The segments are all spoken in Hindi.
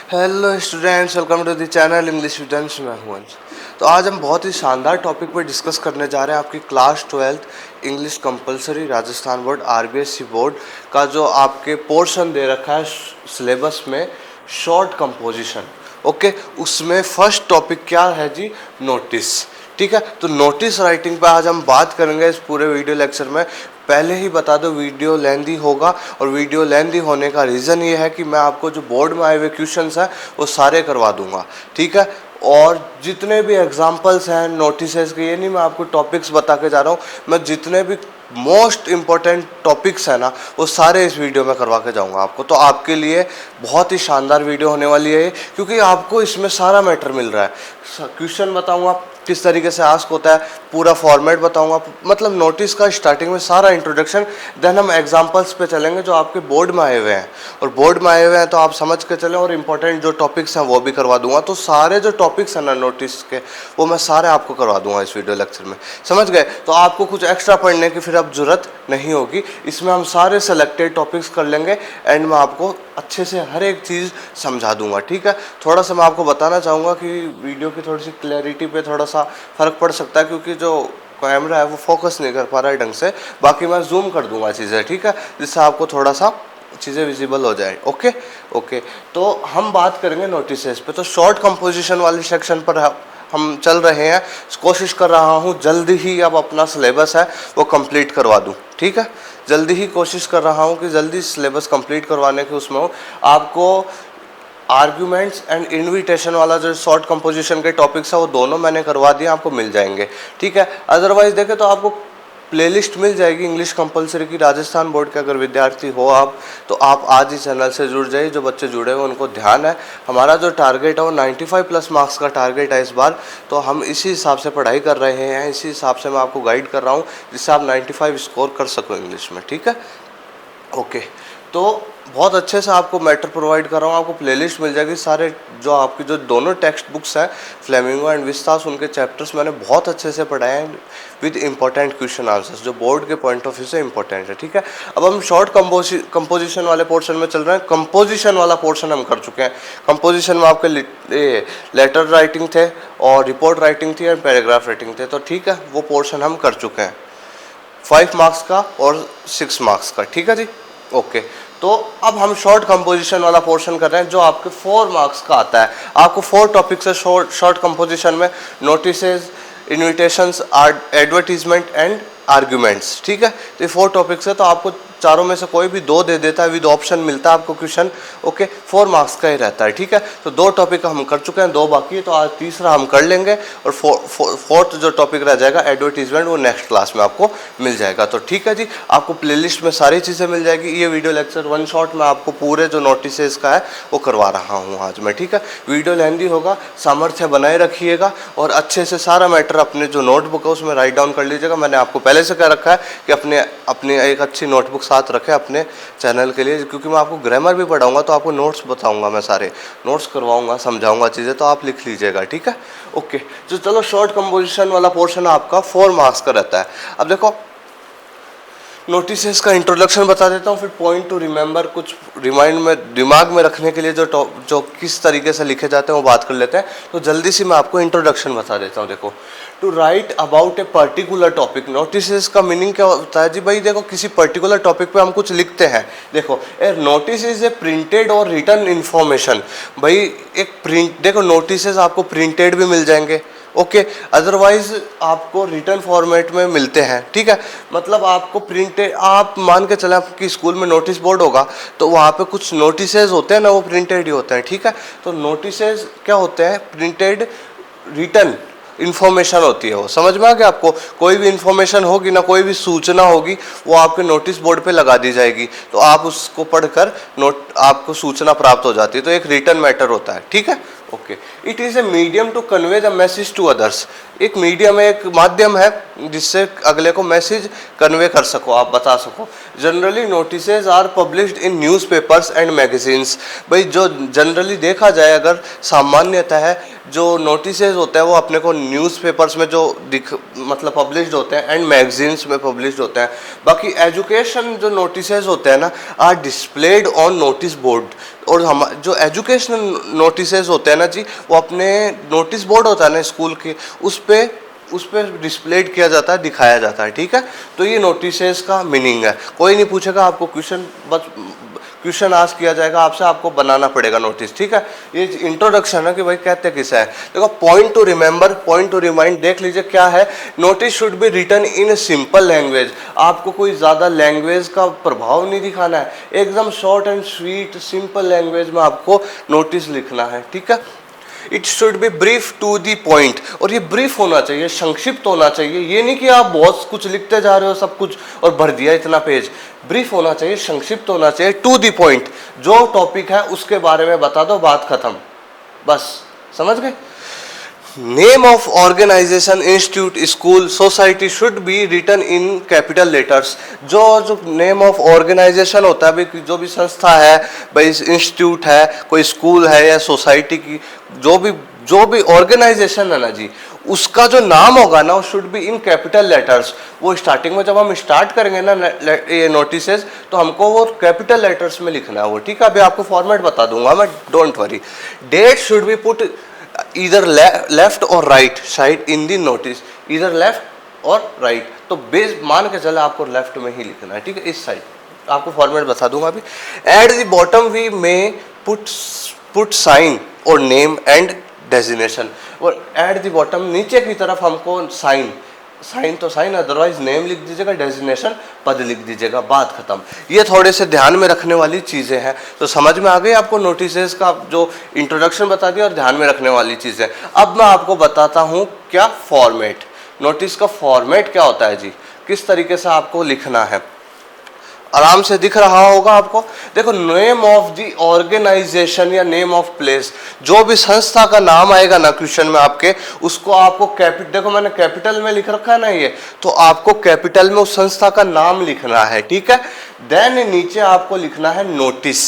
Hello students, welcome to the channel English with Ansh. मैं हूं अंश। तो आज हम बहुत ही शानदार टॉपिक पर डिस्कस करने जा रहे हैं। आपकी class 12th English compulsory Rajasthan board RBSC board का जो आपके पोर्शन दे रखा है सिलेबस में, शॉर्ट कंपोजिशन। ओके, उसमें फर्स्ट टॉपिक क्या है जी? नोटिस। ठीक है, तो नोटिस राइटिंग पे आज हम बात करेंगे इस पूरे वीडियो लेक्चर में। पहले ही बता दो, वीडियो लेंदी होगा और वीडियो लेंदी होने का रीज़न ये है कि मैं आपको जो बोर्ड में आए हुए क्वेश्चंस हैं वो सारे करवा दूंगा। ठीक है, और जितने भी एग्जांपल्स हैं नोटिसेस के, ये नहीं मैं आपको टॉपिक्स बता के जा रहा हूँ, मैं जितने भी मोस्ट इम्पॉर्टेंट टॉपिक्स हैं ना वो सारे इस वीडियो में करवा के जाऊंगा आपको। तो आपके लिए बहुत ही शानदार वीडियो होने वाली है ये, क्योंकि आपको इसमें सारा मैटर मिल रहा है। क्वेश्चन बताऊंगा किस तरीके से आस्क होता है, पूरा फॉर्मेट बताऊंगा, मतलब नोटिस का स्टार्टिंग में सारा इंट्रोडक्शन। देन हम एग्जांपल्स पे चलेंगे जो आपके बोर्ड में आए हुए हैं, और बोर्ड में आए हुए हैं तो आप समझ के चलें, और इम्पोर्टेंट जो टॉपिक्स हैं वो भी करवा दूंगा। तो सारे जो टॉपिक्स हैं ना नोटिस के, वो मैं सारे आपको करवा दूंगा इस वीडियो लेक्चर में। समझ गए? तो आपको कुछ एक्स्ट्रा पढ़ने की फिर अब जरूरत नहीं होगी। इसमें हम सारे सेलेक्टेड टॉपिक्स कर लेंगे, एंड मैं आपको अच्छे से हर एक चीज़ समझा दूंगा। ठीक है, थोड़ा सा मैं आपको बताना चाहूँगा कि वीडियो की थोड़ी सी क्लैरिटी पे थोड़ा सा फ़र्क पड़ सकता है, क्योंकि जो कैमरा है वो फोकस नहीं कर पा रहा है ढंग से। बाकी मैं जूम कर दूंगा चीज़ें, ठीक है, जिससे आपको थोड़ा सा चीज़ें विजिबल हो जाए। ओके ओके, तो हम बात करेंगे नोटिसेस पे। तो शॉर्ट कंपोजिशन वाले सेक्शन पर हम चल रहे हैं। कोशिश कर रहा हूँ जल्दी ही अब अपना सिलेबस है वो कंप्लीट करवा दूँ। ठीक है, जल्दी ही कोशिश कर रहा हूँ कि जल्दी सिलेबस कंप्लीट करवाने के उसमें हो। आपको आर्ग्यूमेंट्स एंड इन्विटेशन वाला जो शॉर्ट कंपोजिशन के टॉपिक्स है वो दोनों मैंने करवा दिए, आपको मिल जाएंगे। ठीक है, अदरवाइज देखें तो आपको प्लेलिस्ट मिल जाएगी इंग्लिश कंपलसरी की राजस्थान बोर्ड के। अगर विद्यार्थी हो आप, तो आप आज ही चैनल से जुड़ जाइए। जो बच्चे जुड़े हुए उनको ध्यान है, हमारा जो टारगेट है वो 95 प्लस मार्क्स का टारगेट है इस बार। तो हम इसी हिसाब से पढ़ाई कर रहे हैं, इसी हिसाब से मैं आपको गाइड कर रहा हूँ, जिससे आप 95 स्कोर कर सको इंग्लिश में। ठीक है, ओके, तो बहुत अच्छे से आपको मैटर प्रोवाइड कर रहा हूँ। आपको प्लेलिस्ट मिल जाएगी। सारे जो आपकी जो दोनों टेक्स्ट बुक्स हैं, फ्लेमिंगो एंड विस्तास, उनके चैप्टर्स मैंने बहुत अच्छे से पढ़ाए हैं विद इंपॉर्टेंट क्वेश्चन आंसर्स, जो बोर्ड के पॉइंट ऑफ व्यू से इंपॉर्टेंट है। ठीक है, अब हम शॉर्ट कंपोजिशन वाले पोर्शन में चल रहे हैं। कंपोजिशन वाला पोर्शन हम कर चुके हैं। कंपोजिशन में आपके लेटर राइटिंग थे और रिपोर्ट राइटिंग थी एंड पैराग्राफ राइटिंग थे। तो ठीक है, वो पोर्शन हम कर चुके हैं, 5 मार्क्स का और 6 मार्क्स का। ठीक है जी, ओके। तो अब हम शॉर्ट कंपोजिशन वाला पोर्शन कर रहे हैं, जो आपके 4 मार्क्स का आता है। आपको 4 टॉपिक से शॉर्ट कंपोजिशन में notices, invitations, advertisement and arguments. ठीक है, तो ये 4 टॉपिक्स है। तो आपको चारों में से कोई भी 2 दे देता है, विद ऑप्शन मिलता है आपको क्वेश्चन। ओके, 4 मार्क्स का ही रहता है। ठीक है, तो 2 टॉपिक हम कर चुके हैं, 2 बाकी है, तो आज तीसरा हम कर लेंगे। और फोर्थ जो टॉपिक रह जाएगा एडवर्टीजमेंट, वो नेक्स्ट क्लास में आपको मिल जाएगा। तो ठीक है जी, आपको प्लेलिस्ट में सारी चीज़ें मिल जाएगी। ये वीडियो लेक्चर वन शॉट में आपको पूरे जो नोटिसेस का है वो करवा रहा हूँ आज मैं। ठीक है, वीडियो लेंदी होगा, सामर्थ्य बनाए रखिएगा और अच्छे से सारा मैटर अपने जो नोटबुक है उसमें राइट डाउन कर लीजिएगा। मैंने आपको पहले से कह रखा है कि अपने एक अच्छी नोटबुक साथ रखें अपने चैनल के लिए, क्योंकि मैं आपको ग्रामर भी पढ़ाऊंगा, तो आपको नोट्स बताऊंगा, मैं सारे नोट्स करवाऊंगा, समझाऊंगा चीज़ें, तो आप लिख लीजिएगा। ठीक है, ओके। तो चलो, शॉर्ट कंपोजिशन वाला पोर्शन आपका 4 मार्क्स का रहता है। अब देखो, नोटिसेस का इंट्रोडक्शन बता देता हूँ, फिर पॉइंट टू रिमेंबर, कुछ रिमाइंड में दिमाग में रखने के लिए जो किस तरीके से लिखे जाते हैं वो बात कर लेते हैं। तो जल्दी से मैं आपको इंट्रोडक्शन बता देता हूँ। देखो, to write about a particular topic. Notices का मीनिंग क्या होता है जी? भाई देखो, किसी पर्टिकुलर टॉपिक पे हम कुछ लिखते हैं। देखो, ए नोटिस इज ए प्रिंटेड और रिटन इन्फॉर्मेशन। भाई एक प्रिंट, देखो नोटिसेस आपको प्रिंटेड भी मिल जाएंगे, ओके, अदरवाइज आपको रिटर्न फॉर्मेट में मिलते हैं। ठीक है, मतलब आपको प्रिंटेड, आप मान के चले आपकी स्कूल में नोटिस बोर्ड होगा, तो वहाँ पे कुछ नोटिसेस होते हैं ना, वो प्रिंटेड ही होते हैं। ठीक है, तो नोटिसेस क्या होते हैं? प्रिंटेड रिटर्न इन्फॉर्मेशन होती है वो। समझ में आ गया आपको? कोई भी इन्फॉर्मेशन होगी ना, कोई भी सूचना होगी, वो आपके नोटिस बोर्ड पे लगा दी जाएगी, तो आप उसको पढ़कर आपको सूचना प्राप्त हो जाती है। तो एक रिटर्न मैटर होता है। ठीक है, okay, it is a medium to convey the message to others. एक मीडियम है, एक माध्यम है जिससे अगले को मैसेज कन्वे कर सको, आप बता सको। Generally notices are published in newspapers and magazines. भाई जो जनरली देखा जाए, अगर सामान्यतः है जो नोटिसेज होता है वो अपने को न्यूज़पेपर्स में जो मतलब पब्लिश्ड होते हैं एंड मैगजीन्स में पब्लिश्ड होते हैं। बाकी एजुकेशन जो नोटिसेज होते हैं ना are displayed on notice board. और हम जो एजुकेशनल नोटिसेज होते हैं ना जी, वो अपने नोटिस बोर्ड होता है ना स्कूल के, उस पे डिस्प्लेड किया जाता है, दिखाया जाता है। ठीक है, तो ये नोटिसेज का मीनिंग है। कोई नहीं पूछेगा आपको क्वेश्चन, बस क्वेश्चन आस्क किया जाएगा आपसे, आपको बनाना पड़ेगा नोटिस। ठीक है, ये इंट्रोडक्शन है कि भाई कहते किसे है। देखो, point to remember, point to remind देख लीजिए क्या है। Notice should be written in simple language. आपको कोई ज़्यादा लैंग्वेज का प्रभाव नहीं दिखाना है, एकदम short and sweet simple language में आपको नोटिस लिखना है। ठीक है, it should be brief to the point. और ये ब्रीफ होना चाहिए, संक्षिप्त होना चाहिए। ये नहीं कि आप बहुत कुछ लिखते जा रहे हो सब कुछ और भर दिया इतना पेज। ब्रीफ होना चाहिए, संक्षिप्त होना चाहिए, टू दी पॉइंट। जो टॉपिक है उसके बारे में बता दो, बात खत्म, बस। समझ गए? Name of organisation, institute, school, society should be written in capital letters. जो नेम ऑफ ऑर्गेनाइजेशन होता है, भाई जो भी संस्था है, भाई इंस्टीट्यूट है, कोई स्कूल है या सोसाइटी की जो भी ऑर्गेनाइजेशन है ना जी, उसका जो नाम होगा ना वो should be in capital letters. वो स्टार्टिंग में जब हम स्टार्ट करेंगे ना ये नोटिसेस, तो हमको वो कैपिटल लेटर्स में लिखना है वो। ठीक है, अभी आपको फॉर्मेट बता दूंगा मैं, don't worry. Date should be put इधर लेफ्ट और right side in the notice, इधर लेफ्ट और राइट। तो बेस मान के चले आपको लेफ्ट में ही लिखना है। ठीक है, इस साइड आपको फॉर्मेट बता दूंगा अभी। एट द बॉटम वी में पुट साइन और नेम एंड डेजिग्नेशन। और एट द बॉटम नीचे की तरफ हमको साइन तो साइन, अदरवाइज नेम लिख दीजिएगा, डेजिग्नेशन पद लिख दीजिएगा, बात खत्म। ये थोड़े से ध्यान में रखने वाली चीज़ें हैं। तो समझ में आ गई आपको नोटिसेस का जो इंट्रोडक्शन बता दिया और ध्यान में रखने वाली चीज़ें। अब मैं आपको बताता हूँ क्या फॉर्मेट, नोटिस का फॉर्मेट क्या होता है जी, किस तरीके से आपको लिखना है। आराम से दिख रहा होगा आपको। देखो, नेम ऑफ द ऑर्गेनाइजेशन या नेम ऑफ प्लेस, जो भी संस्था का नाम आएगा ना क्वेश्चन में आपके, उसको आपको देखो मैंने कैपिटल में लिख रखा है ना ये, तो आपको कैपिटल में उस संस्था का नाम लिखना है। ठीक है, देन नीचे आपको लिखना है नोटिस।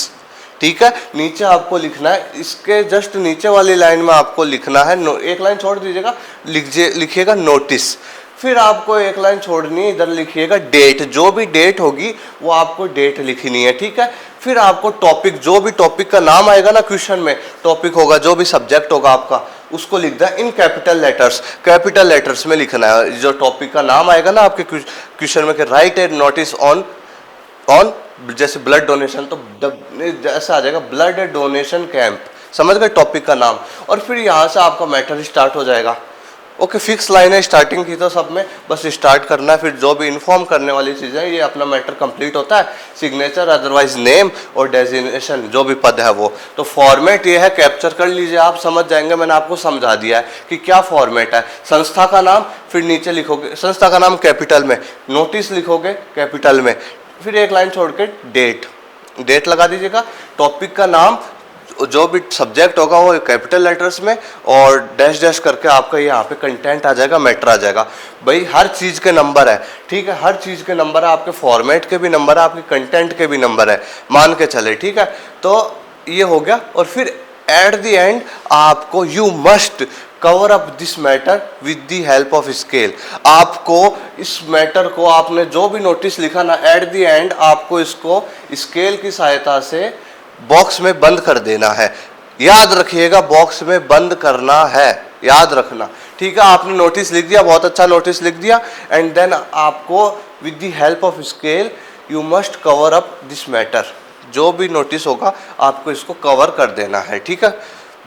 ठीक है, नीचे आपको लिखना है, इसके जस्ट नीचे वाली लाइन में आपको लिखना है, एक लाइन छोड़ दीजिएगा, लिखिएगा नोटिस। फिर आपको एक लाइन छोड़नी है, इधर लिखिएगा डेट। जो भी डेट होगी वो आपको डेट लिखनी है। ठीक है, फिर आपको टॉपिक, जो भी टॉपिक का नाम आएगा ना क्वेश्चन में, टॉपिक होगा, जो भी सब्जेक्ट होगा आपका, उसको लिख दें इन कैपिटल लेटर्स, कैपिटल लेटर्स में लिखना है। जो टॉपिक का नाम आएगा ना आपके क्वेश्चन में, राइट ए नोटिस ऑन जैसे ब्लड डोनेशन, तो ऐसा आ जाएगा ब्लड डोनेशन कैंप। समझ गए टॉपिक का नाम। और फिर यहाँ से आपका मैटर स्टार्ट हो जाएगा। ओके, फिक्स लाइन है स्टार्टिंग की, तो सब में बस स्टार्ट करना है। फिर जो भी इन्फॉर्म करने वाली चीज़ें, ये अपना मैटर कंप्लीट होता है। सिग्नेचर, अदरवाइज नेम और डेजिग्नेशन, जो भी पद है वो। तो फॉर्मेट ये है, कैप्चर कर लीजिए, आप समझ जाएंगे। मैंने आपको समझा दिया है कि क्या फॉर्मेट है। संस्था का नाम, फिर नीचे लिखोगे संस्था का नाम कैपिटल में, नोटिस लिखोगे कैपिटल में, फिर एक लाइन छोड़ के डेट लगा दीजिएगा। टॉपिक का नाम, जो भी सब्जेक्ट होगा वो कैपिटल लेटर्स में, और डैश डैश करके आपका यहाँ पे कंटेंट आ जाएगा, मैटर आ जाएगा। भाई हर चीज़ के नंबर है। ठीक है, हर चीज़ के नंबर है, आपके फॉर्मेट के भी नंबर है, आपके कंटेंट के भी नंबर है, मान के चले। ठीक है, तो ये हो गया। और फिर एट द एंड आपको you must cover up this matter with the help of scale. आपको इस मैटर को, आपने जो भी नोटिस लिखा ना, एट द एंड आपको इसको स्केल की सहायता से बॉक्स में बंद कर देना है। याद रखिएगा, बॉक्स में बंद करना है, याद रखना। ठीक है, आपने नोटिस लिख दिया, बहुत अच्छा नोटिस लिख दिया, एंड देन आपको with the help of scale you must cover up this matter. जो भी नोटिस होगा आपको इसको कवर कर देना है। ठीक है,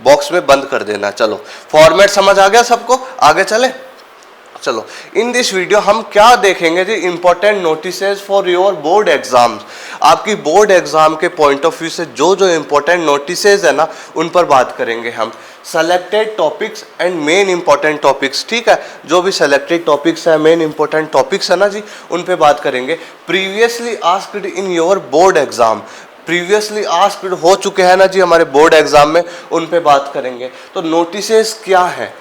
बॉक्स में बंद कर देना। चलो, फॉर्मेट समझ आ गया सबको, आगे चले। चलो, इन दिस वीडियो हम क्या देखेंगे जी, important notices for your board exams. आपकी बोर्ड एग्जाम के पॉइंट ऑफ व्यू से जो जो इंपॉर्टेंट नोटिसेज है ना, उन पर बात करेंगे हम। Selected topics and main important topics. ठीक है, जो भी सेलेक्टेड टॉपिक्स है, मेन इंपॉर्टेंट टॉपिक्स है ना जी, उन पे बात करेंगे। Previously asked in your board exam, previously asked हो चुके हैं ना जी हमारे बोर्ड एग्जाम में, उन पे बात करेंगे। तो नोटिसेस क्या है,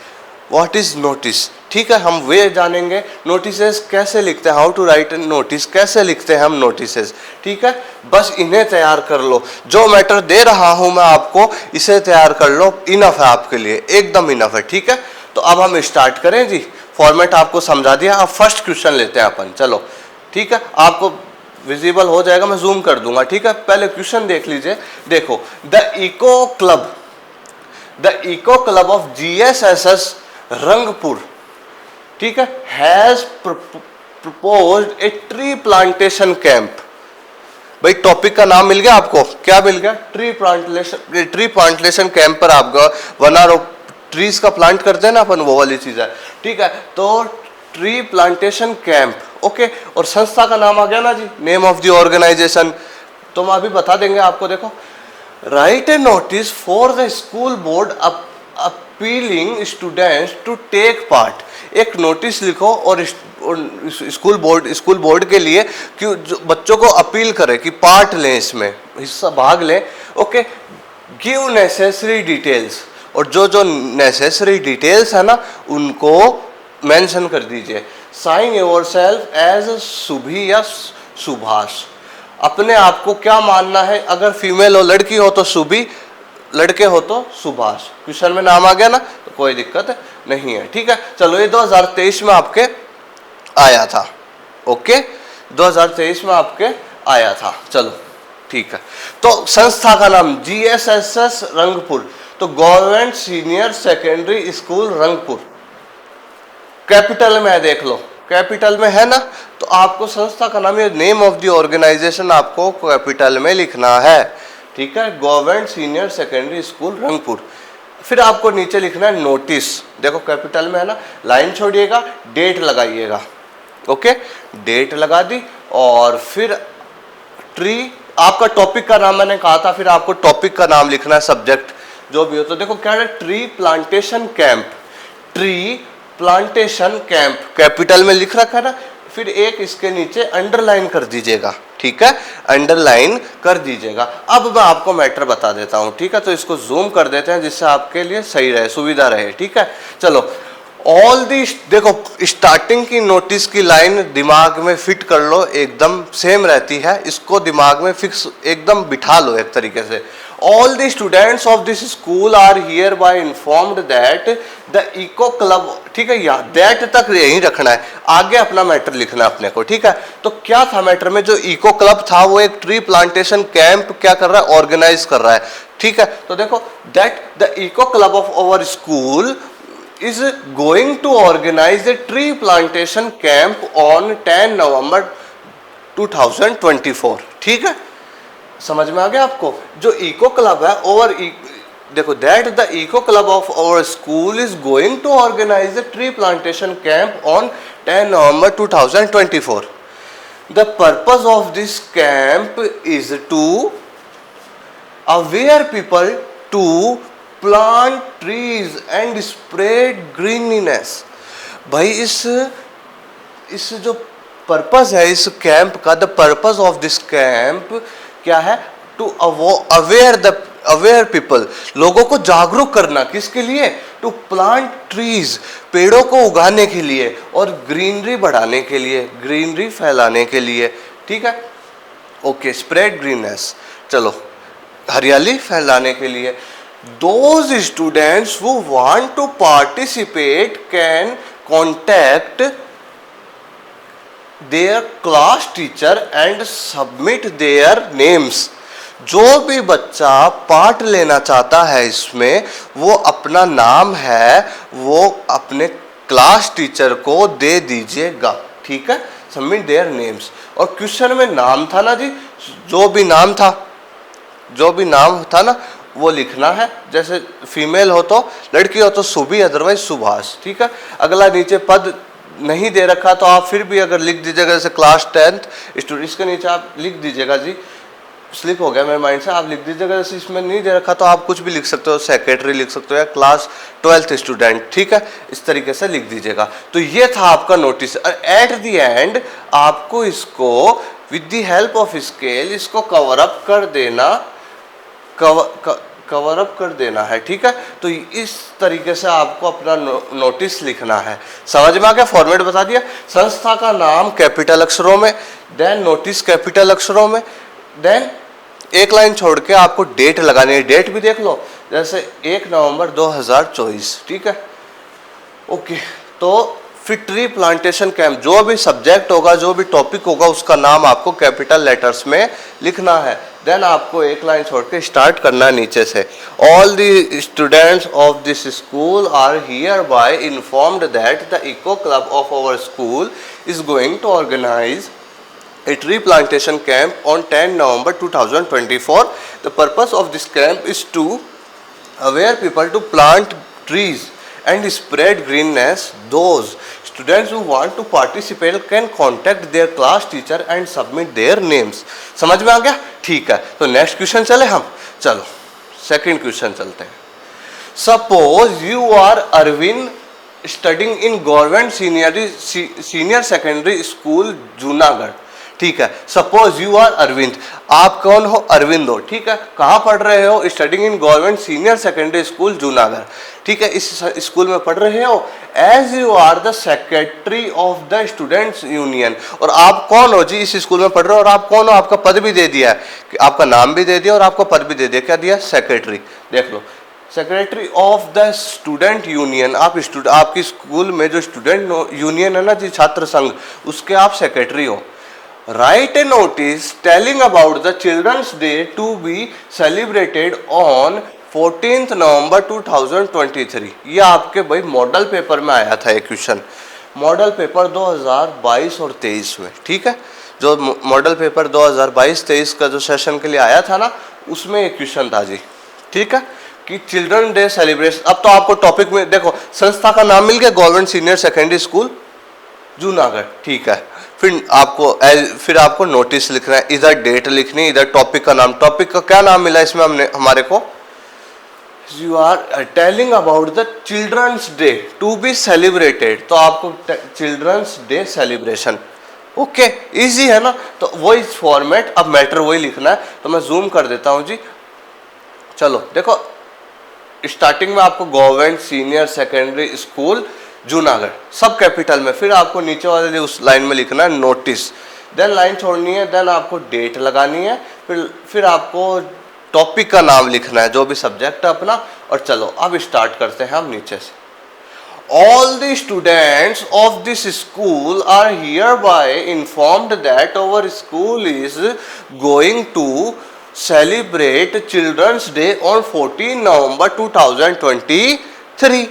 व्हाट इज नोटिस, ठीक है, हम वे जानेंगे। नोटिसेस कैसे लिखते हैं, how to write an notice, कैसे लिखते हैं हम नोटिसेस, ठीक है। बस इन्हें तैयार कर लो, जो मैटर दे रहा हूं मैं आपको इसे तैयार कर लो, इनफ है आपके लिए, एकदम इनफ है, ठीक है। तो अब हम स्टार्ट करें जी, फॉर्मेट आपको समझा दिया। अब फर्स्ट क्वेश्चन लेते हैं अपन, चलो ठीक है, आपको विजिबल हो जाएगा, मैं जूम कर दूंगा, ठीक है। पहले क्वेश्चन देख लीजिए, देखो, the eco club of GSSS Rangpur, ठीक है, has proposed a tree plantation camp. भाई टॉपिक का नाम मिल गया आपको, क्या मिल गया, ट्री प्लांटेशन कैंप पर आपका 1 और ट्रीज का प्लांट करते हैं ना अपन, वो वाली चीज है, ठीक है। तो ट्री प्लांटेशन कैंप, ओके। और संस्था का नाम आ गया ना जी, नेम ऑफ द ऑर्गेनाइजेशन, तो हम अभी बता देंगे आपको। देखो, write a notice for the school board appealing students to take part. एक नोटिस लिखो और स्कूल बोर्ड के लिए कि जो बच्चों को अपील करे कि पार्ट लें, इसमें हिस्सा भाग लें, ओके। गिव नेसेसरी डिटेल्स, और जो जो नेसेसरी डिटेल्स है ना उनको मेंशन कर दीजिए। साइन योरसेल्फ एज सुभी या सुभाष, अपने आप को क्या मानना है, अगर फीमेल हो लड़की हो तो सुभी, लड़के हो तो सुभाष। क्वेश्चन में नाम आ गया ना, तो कोई दिक्कत नहीं है, ठीक है। चलो, ये 2023 में आपके आया था, ओके, 2023 में आपके आया था, चलो ठीक है। तो संस्था का नाम GSSS रंगपुर, तो government senior secondary school Rangpur, capital में है, देख लो कैपिटल में है ना, तो आपको संस्था का नाम, ये नेम ऑफ द ऑर्गेनाइजेशन आपको कैपिटल में लिखना है, ठीक है। Government senior secondary school Rangpur. फिर आपको नीचे लिखना है नोटिस, देखो कैपिटल में है ना, लाइन छोड़िएगा, डेट लगाइएगा, ओके, डेट लगा दी। और फिर ट्री, आपका टॉपिक का नाम मैंने कहा था, फिर आपको टॉपिक का नाम लिखना है, सब्जेक्ट जो भी हो। तो देखो क्या है, tree plantation camp, tree plantation camp capital में लिख रखा है ना, फिर एक इसके नीचे अंडरलाइन कर दीजिएगा, ठीक है, अंडरलाइन कर दीजिएगा। अब मैं आपको मैटर बता देता हूं, ठीक है, तो इसको जूम कर देते हैं जिससे आपके लिए सही रहे, सुविधा रहे, ठीक है। चलो, ऑल दी, देखो स्टार्टिंग की नोटिस की लाइन दिमाग में फिट कर लो, एकदम सेम रहती है, इसको दिमाग में फिक्स एकदम बिठा लो एक तरीके से। All the students of this school are hereby informed that the eco club, ठीक है, यहाँ दैट तक यहीं रखना है, आगे अपना मैटर लिखना है अपने को, ठीक है। तो क्या था मैटर में, जो इको क्लब था वो एक ट्री प्लांटेशन कैंप क्या कर रहा है, ऑर्गेनाइज कर रहा है, ठीक है। तो देखो, that the eco club of our school is going to organize a tree plantation camp on 10 November 2024, ठीक है, समझ में आ गया आपको। जो इको क्लब है ओवर, देखो, that the eco club of our school is going to organise a tree plantation camp on 10 November 2024। The purpose of this camp is to aware people to plant trees and spread greenness. भाई इस जो पर्पस है इस कैंप का, the purpose of this camp क्या है, टू अवेयर पीपल, लोगों को जागरूक करना, किसके लिए, टू प्लांट ट्रीज, पेड़ों को उगाने के लिए, और ग्रीनरी बढ़ाने के लिए, ग्रीनरी फैलाने के लिए, ठीक है, ओके, स्प्रेड ग्रीननेस, चलो हरियाली फैलाने के लिए। Those students who want to participate can contact their class teacher and submit their names। जो भी बच्चा पार्ट लेना चाहता है इसमें, वो अपना नाम है वो अपने क्लास टीचर को दे दीजिएगा, ठीक है, सबमिट देयर नेम्स। और क्वेश्चन में नाम था ना जी, जो भी नाम था ना वो लिखना है, जैसे फीमेल हो तो, लड़की हो तो सुभी, अदरवाइज सुभाष, ठीक है। अगला नीचे पद नहीं दे रखा तो आप फिर भी अगर लिख दीजिएगा, जैसे क्लास 10th स्टूडेंट, इसके नीचे आप लिख दीजिएगा जी, स्लिप हो गया मेरे माइंड से, आप लिख दीजिएगा। जैसे इसमें नहीं दे रखा तो आप कुछ भी लिख सकते हो, सेक्रेटरी लिख सकते हो या क्लास 12th स्टूडेंट, ठीक है, इस तरीके से लिख दीजिएगा। तो ये था आपका नोटिस। एट द एंड आपको इसको with the help of scale इसको कवर अप कर देना, कवर अप कर देना है, ठीक है। तो इस तरीके से आपको अपना नोटिस लिखना है। समझ में आ गया? फॉर्मेट बता दिया। संस्था का नाम कैपिटल अक्षरों में, देन नोटिस कैपिटल अक्षरों में, देन एक लाइन छोड़ के आपको डेट लगानी है। डेट भी देख लो, जैसे 1 नवंबर 2024, ठीक है। ओके, तो फिर ट्री प्लांटेशन कैंप, जो भी सब्जेक्ट होगा, जो भी टॉपिक होगा, उसका नाम आपको कैपिटल लेटर्स में लिखना है। देन आपको एक लाइन छोड़ के स्टार्ट करना है नीचे से। All the students of this school are hereby informed that the eco club of our school is going to organise a tree plantation camp on 10 November 2024. The purpose of this camp is to aware people to plant trees and spread greenness. Those students who want to participate can contact their class teacher and submit their names. समझ में आ गया? ठीक है, तो नेक्स्ट क्वेश्चन चले हम। चलो सेकंड क्वेश्चन चलते हैं। Suppose you are Arvind studying in government senior secondary school Junagadh, ठीक है। सपोज यू आर अरविंद, आप कौन हो? अरविंद हो, ठीक है। कहाँ पढ़ रहे हो? Studying in government senior secondary school Junagadh, ठीक है। इस स्कूल में पढ़ रहे हो। As you are the secretary of the students union, और आप कौन हो जी? इस स्कूल में पढ़ रहे हो और आप कौन हो? आपका पद भी दे दिया है, आपका नाम भी दे दिया और आपका पद भी दे दिया। क्या दिया? सेक्रेटरी। देख लो, secretary of the student union. आपकी स्कूल में जो स्टूडेंट यूनियन है ना जी, छात्र संघ, उसके आप सेक्रेटरी हो। Write a notice telling about the Children's Day to be celebrated on 14th November 2023. ये आपके भाई मॉडल पेपर में आया था ये क्वेश्चन, मॉडल पेपर 2022 और 23 में, ठीक है। जो मॉडल पेपर 2022-23 का जो सेशन के लिए आया था ना, उसमें एक क्वेश्चन था जी, ठीक है, कि चिल्ड्रन डे सेलिब्रेशन। अब तो आपको टॉपिक में देखो, संस्था का नाम मिल गया, government senior secondary school Junagadh, ठीक है। फिर आपको नोटिस लिखना है, इधर डेट लिखनी, इधर टॉपिक का नाम। टॉपिक का क्या नाम मिला इसमें हमारे को? You are telling about the children's day to be celebrated, तो आपको children's day celebration, okay, easy है ना। तो वही फॉर्मेट, अब मैटर वही लिखना है। तो मैं जूम कर देता हूं जी। चलो देखो, स्टार्टिंग में आपको government senior secondary school Junagadh, सब कैपिटल में। फिर आपको नीचे वाले उस लाइन में लिखना है नोटिस, देन लाइन छोड़नी है, देन आपको डेट लगानी है, फिर आपको टॉपिक का नाम लिखना है, जो भी सब्जेक्ट है अपना। और चलो अब स्टार्ट करते हैं हम नीचे से। All the students of this school are hereby informed that our school is going to celebrate Children's Day on 14 November 2023.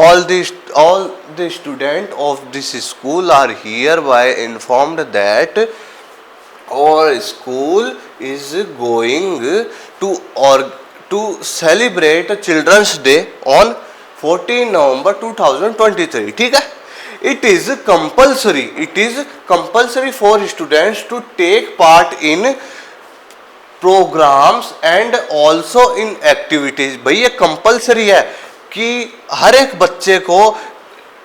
All the students of this school are hereby informed that our school is going to celebrate Children's Day on 14 November 2023. ठीक है? It is compulsory for students to take part in programmes and also in activities. भाई ये कंपलसरी है कि हर एक बच्चे को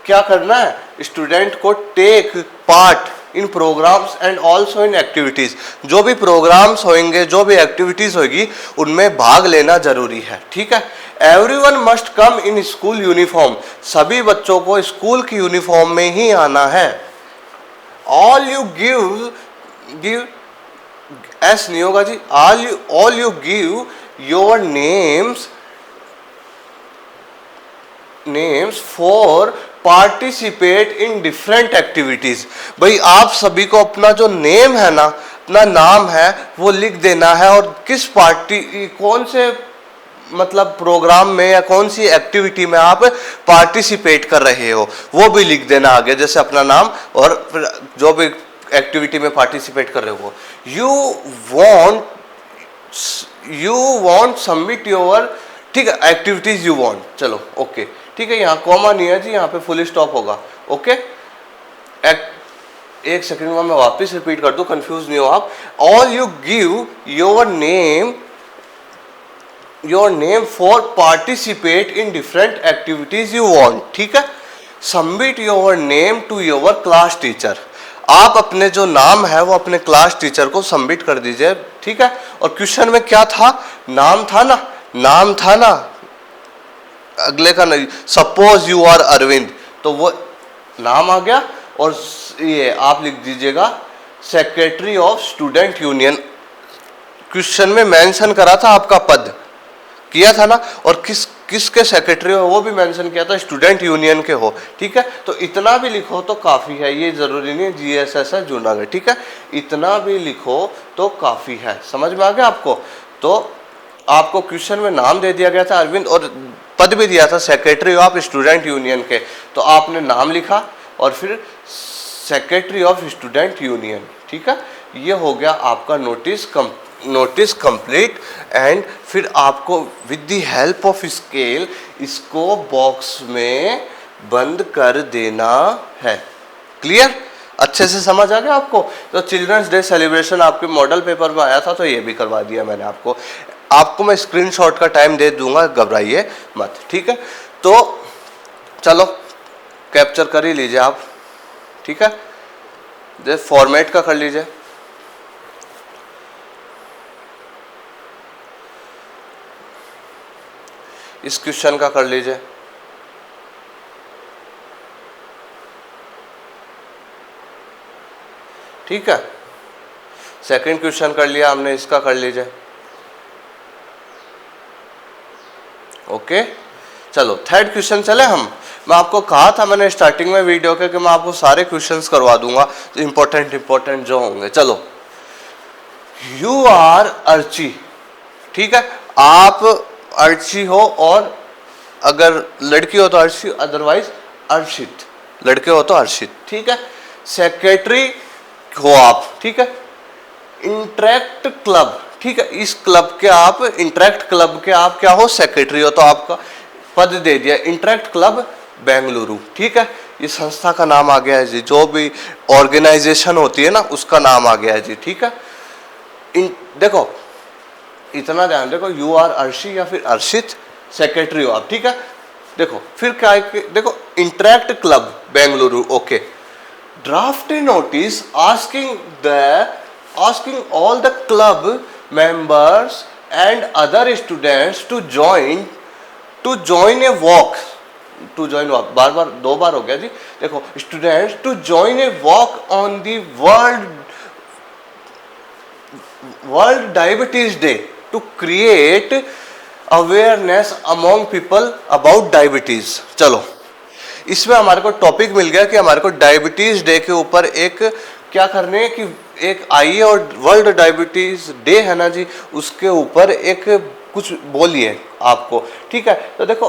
क्या करना है? स्टूडेंट को take part in programmes and also in activities. जो भी प्रोग्राम्स होंगे, जो भी एक्टिविटीज होगी, उनमें भाग लेना जरूरी है, ठीक है। Everyone must come in school uniform, सभी बच्चों को स्कूल की यूनिफॉर्म में ही आना है। ऑल यू गिव ऐस नहीं होगा जी, all you give your names for participate in different activities. भाई आप सभी को अपना जो नेम है ना, अपना नाम है, वो लिख देना है, और किस पार्टी, कौन से मतलब प्रोग्राम में या कौन सी एक्टिविटी में आप पार्टिसिपेट कर रहे हो, वो भी लिख देना आगे, जैसे अपना नाम और फिर जो भी एक्टिविटी में पार्टिसिपेट कर रहे हो। यू वॉन्ट सबमिट योर, ठीक है, एक्टिविटीज यू वॉन्ट। चलो ओके, ठीक है, यहाँ कॉमा नहीं है जी, यहाँ पे फुल स्टॉप होगा, ओके। एक सेकंड में मैं वापस रिपीट कर दूं, कंफ्यूज नहीं हो आप। All you give your name for participate in different activities you want, ठीक है। Submit your name to your class teacher. आप अपने जो नाम है वो अपने क्लास टीचर को सबमिट कर दीजिए, ठीक है। और क्वेश्चन में क्या था, नाम था ना, नाम था ना, अगले का नहीं, सपोज यू आर अरविंद, तो वो नाम आ गया। और ये आप लिख दीजिएगा secretary of student union, question में मेंशन करा था आपका पद, किया था ना, और किसके सेक्रेटरी हो वो भी मेंशन किया था, स्टूडेंट यूनियन के हो, ठीक है। तो इतना भी लिखो तो काफ़ी है, ये ज़रूरी नहीं है जीएसएस है जूनागढ़, ठीक है। इतना भी लिखो तो काफ़ी है, समझ में आ गया आपको। तो आपको क्वेश्चन में नाम दे दिया गया था अरविंद, और पद भी दिया था सेक्रेटरी ऑफ स्टूडेंट यूनियन के, तो आपने नाम लिखा और फिर सेक्रेटरी ऑफ स्टूडेंट यूनियन, ठीक है। ये हो गया आपका नोटिस कंप्लीट। एंड फिर आपको with the help of scale इसको बॉक्स में बंद कर देना है। क्लियर, अच्छे से समझ आ गया आपको। तो चिल्ड्रंस डे सेलिब्रेशन आपके मॉडल पेपर में आया था, तो ये भी करवा दिया मैंने आपको मैं स्क्रीनशॉट का टाइम दे दूंगा, घबराइए मत, ठीक है। तो चलो कैप्चर कर ही लीजिए आप, ठीक है। फॉर्मेट का कर लीजिए, इस क्वेश्चन का कर लीजिए, ठीक है। सेकंड क्वेश्चन कर लिया हमने, इसका कर लीजिए, ओके। चलो थर्ड क्वेश्चन चले हम। मैं आपको कहा था मैंने स्टार्टिंग में वीडियो के कि मैं आपको सारे क्वेश्चंस करवा दूंगा, तो इंपॉर्टेंट जो होंगे। चलो, यू आर अर्ची, ठीक है। आप अर्ची हो, और अगर लड़की हो तो अर्ची, अदरवाइज अर्शित, लड़के हो तो अर्शित, ठीक है। सेक्रेटरी हो आप, ठीक है। इंटरेक्ट क्लब, ठीक है, इस क्लब के आप, इंटरेक्ट क्लब के आप क्या हो, सेक्रेटरी हो, तो आपका पद दे दिया इंटरेक्ट क्लब बेंगलुरु, ठीक है। ये संस्था का नाम आ गया है जी, जो भी ऑर्गेनाइजेशन होती है ना उसका नाम आ गया है जी, ठीक है। देखो इतना ध्यान देखो, यू आर अर्शी या फिर अर्शित, सेक्रेटरी हो आप, ठीक है। देखो फिर क्या है, देखो interact club Bengaluru, okay. Draft a notice asking all the club members and other students to join a walk, बार बार 2 बार हो गया जी। देखो students to join a walk on the world diabetes day to create awareness among people about diabetes. चलो इसमें हमारे को टॉपिक मिल गया कि हमारे को डायबिटीज डे के ऊपर एक क्या करने है, कि एक आई और वर्ल्ड डायबिटीज डे है ना जी, उसके ऊपर एक कुछ बोलिए आपको, ठीक है। तो देखो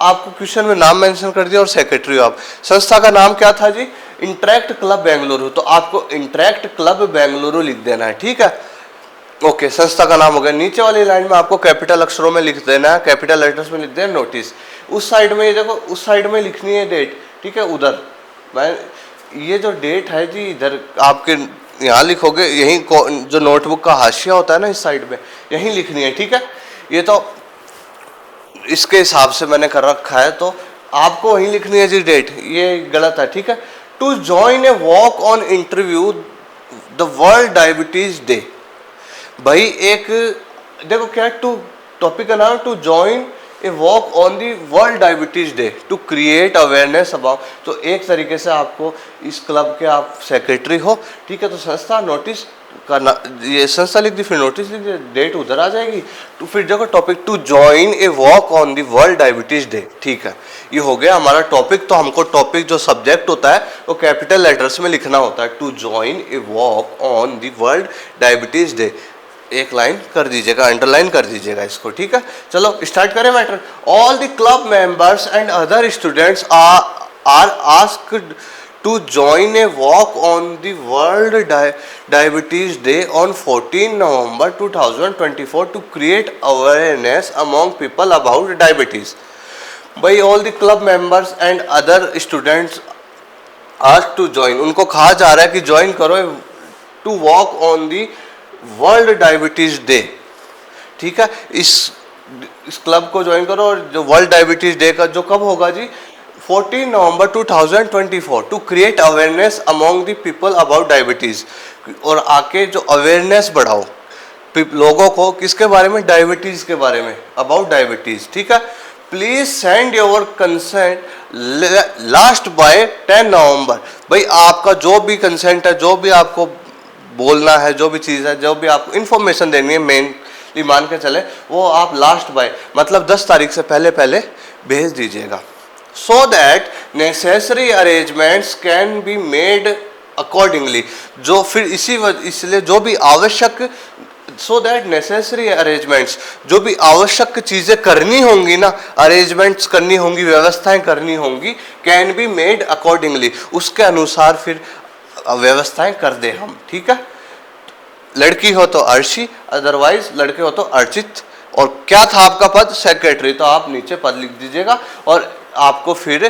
आपको क्वेश्चन में नाम मेंशन कर दिया और सेक्रेटरी आप, संस्था का नाम क्या था जी, इंटरेक्ट क्लब बेंगलुरु, तो आपको इंटरेक्ट क्लब बेंगलुरु लिख देना है, ठीक है, ओके। संस्था का नाम हो गया। नीचे वाली लाइन में आपको कैपिटल अक्षरों में लिख देना है, कैपिटल लेटर्स में लिख देना नोटिस। उस साइड में ये देखो, उस साइड में लिखनी है डेट, ठीक है। उधर मैं ये जो डेट है जी, इधर आपके यहाँ लिखोगे, यहीं जो नोटबुक का हाशिया होता है ना इस साइड में, यहीं लिखनी है, ठीक है। ये तो इसके हिसाब से मैंने कर रखा है, तो आपको वहीं लिखनी है जी डेट, ये गलत है, ठीक है। To join a walk on interview the world diabetes day, भाई एक देखो क्या टू टॉपिक का नाम, to join a walk on the world diabetes day to create awareness about, तो एक तरीके से आपको इस क्लब के आप सेक्रेटरी हो, ठीक है। तो संस्था नोटिस का ये संस्था लिख दी, फिर नोटिस लिख दी, डेट उधर आ जाएगी। तो फिर देखो topic to join a walk on the world diabetes day, ठीक है। ये हो गया हमारा टॉपिक। तो हमको टॉपिक जो सब्जेक्ट होता है वो कैपिटल लेटर्स में लिखना होता है, to join a walk on the world diabetes day. एक लाइन कर दीजिएगा, अंडरलाइन कर दीजिएगा इसको, ठीक है। चलो स्टार्ट करें matter. All the club members and other students are asked to join a walk on the world diabetes Day on 14 November 2024 to create awareness among people about diabetes. भाई all the club members and other students asked to join, उनको कहा जा रहा है कि ज्वाइन करो to walk on the world diabetes day, ठीक है। इस क्लब को ज्वाइन करो, और जो वर्ल्ड डायबिटीज डे का जो कब होगा जी, 14 November 2024 to create awareness among the people about diabetes. और आके जो अवेयरनेस बढ़ाओ लोगों को किसके बारे में, डायबिटीज के बारे में, अबाउट डायबिटीज। ठीक है, please send your consent last by 10 November. भाई आपका जो भी कंसेंट है, जो भी आपको बोलना है, जो भी चीज़ है, जो भी आपको इन्फॉर्मेशन देनी है, मेनली मान के चले वो आप लास्ट बाय मतलब 10 तारीख से पहले पहले भेज दीजिएगा, so that necessary arrangements can be made accordingly. जो फिर इसलिए जो भी आवश्यक, सो दैट नेसेसरी अरेंजमेंट्स, जो भी आवश्यक चीज़ें करनी होंगी ना, अरेंजमेंट्स करनी होंगी, व्यवस्थाएं करनी होंगी, कैन बी मेड अकॉर्डिंगली, उसके अनुसार फिर व्यवस्थाएं कर दे हम। ठीक है, लड़की हो तो अर्शी, अदरवाइज लड़के हो तो अर्चित। और क्या था आपका पद, सेक्रेटरी, तो आप नीचे पद लिख दीजिएगा और आपको फिर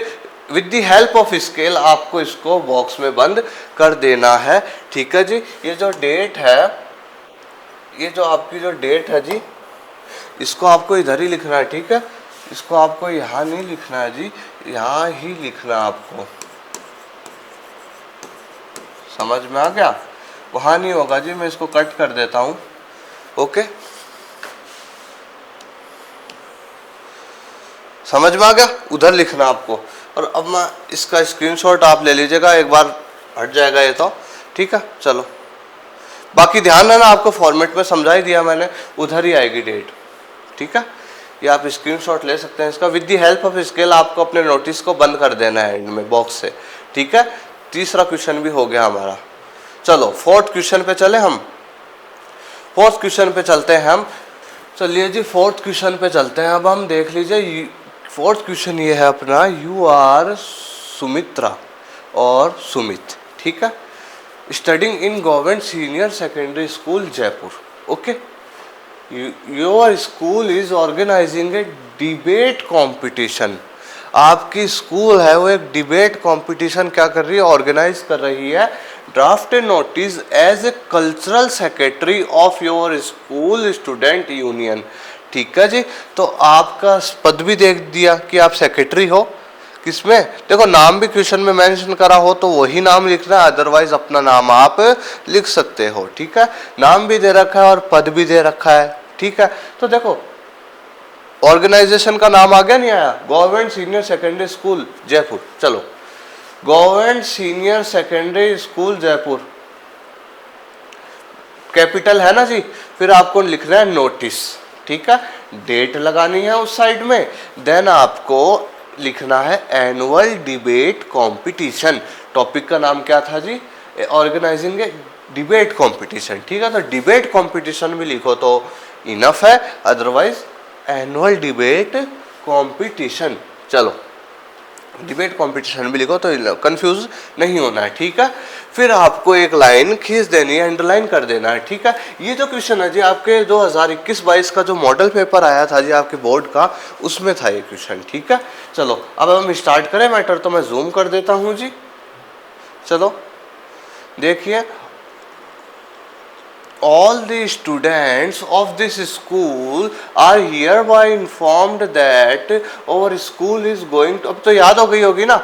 with the help of scale आपको इसको बॉक्स में बंद कर देना है। ठीक है जी, ये जो डेट है, ये जो आपकी जो डेट है जी, इसको आपको इधर ही लिखना है। ठीक है, इसको आपको यहाँ नहीं लिखना है जी, यहाँ ही लिखना है आपको, समझ में आ गया, वहाँ नहीं होगा जी, मैं इसको कट कर देता हूँ। ओके, समझ में आ गया, उधर लिखना आपको। और अब मैं इसका स्क्रीनशॉट आप ले लीजिएगा, एक बार हट जाएगा ये तो। ठीक है, चलो बाकी ध्यान है ना, आपको फॉर्मेट में समझा ही दिया मैंने, उधर ही आएगी डेट। ठीक है, ये आप स्क्रीनशॉट ले सकते हैं इसका। With the help of scale आपको अपने नोटिस को बंद कर देना है एंड में बॉक्स से। ठीक है, तीसरा क्वेश्चन भी हो गया हमारा। चलो फोर्थ क्वेश्चन पे चले हम, फोर्थ क्वेश्चन पे चलते हैं हम। चलिए जी, फोर्थ क्वेश्चन पे चलते हैं। अब हम देख लीजिए, फोर्थ क्वेश्चन ये है अपना, यू आर सुमित्रा और सुमित। ठीक है, studying in government senior secondary school Jaipur. Okay, your school is organising a debate competition. आपकी स्कूल है वो एक डिबेट कंपटीशन क्या कर रही है, ऑर्गेनाइज कर रही है। Draft a notice as a cultural secretary of your school student union. ठीक है जी, तो आपका पद भी देख दिया कि आप सेक्रेटरी हो, किसमें, देखो नाम भी क्वेश्चन में मेंशन करा हो तो वही नाम लिखना है, अदरवाइज अपना नाम आप लिख सकते हो। ठीक है, नाम भी दे रखा है और पद भी दे रखा है। ठीक है, तो देखो ऑर्गेनाइजेशन का नाम आ गया, नहीं आया, government senior secondary school Jaipur. चलो, government senior secondary school Jaipur, capital है ना जी। फिर आपको लिखना है नोटिस। ठीक है, डेट लगानी है उस साइड में, देन आपको लिखना है एनुअल डिबेट कंपटीशन। टॉपिक का नाम क्या था जी, ऑर्गेनाइजिंग ए डिबेट कंपटीशन। ठीक है, तो डिबेट कंपटीशन भी लिखो तो इनफ है, अदरवाइज एनुअल डिबेट कंपटीशन। चलो, डिबेट कंपटीशन भी लिखो तो कंफ्यूज नहीं होना है। ठीक है, फिर आपको एक लाइन खींच देनी है, अंडरलाइन कर देना है। ठीक है, ये जो क्वेश्चन है जी आपके 2021-22 का जो मॉडल पेपर आया था जी आपके बोर्ड का, उसमें था ये क्वेश्चन। ठीक है, चलो अब हम स्टार्ट करें मैटर, तो मैं जूम कर देता हूँ जी। चलो देखिए, all the students of this school are hereby informed that our school is going to, अब तो याद हो गई होगी ना,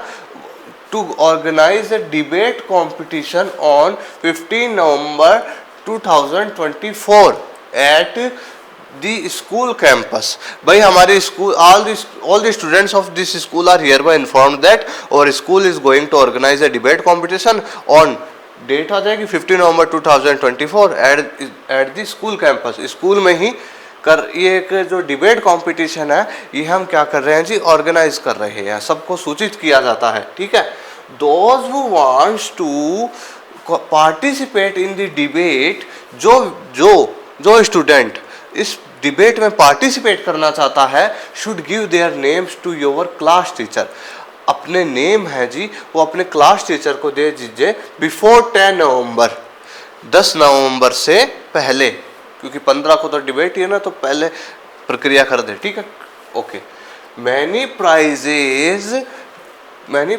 to organize a debate competition on 15 November 2024 at the school campus। भाई हमारे school, all the students of this school are hereby informed that our school is going to organize a debate competition on, date आ जाएगी 15 November 2024 at the school campus. School में ही ये एक जो डिबेट कंपटीशन है ये हम क्या कर रहे हैं जी, ऑर्गेनाइज कर रहे हैं, सबको सूचित किया जाता है। ठीक है, those who wants to participate in the debate, जो स्टूडेंट इस डिबेट में पार्टिसिपेट करना चाहता है, should give their names to your class teacher. अपने नेम है जी वो अपने क्लास टीचर को दे दीजिए बिफोर 10 नवंबर, 10 नवंबर से पहले, क्योंकि 15 को तो डिबेट है ना, तो पहले प्रक्रिया कर दे। ठीक है, okay. Many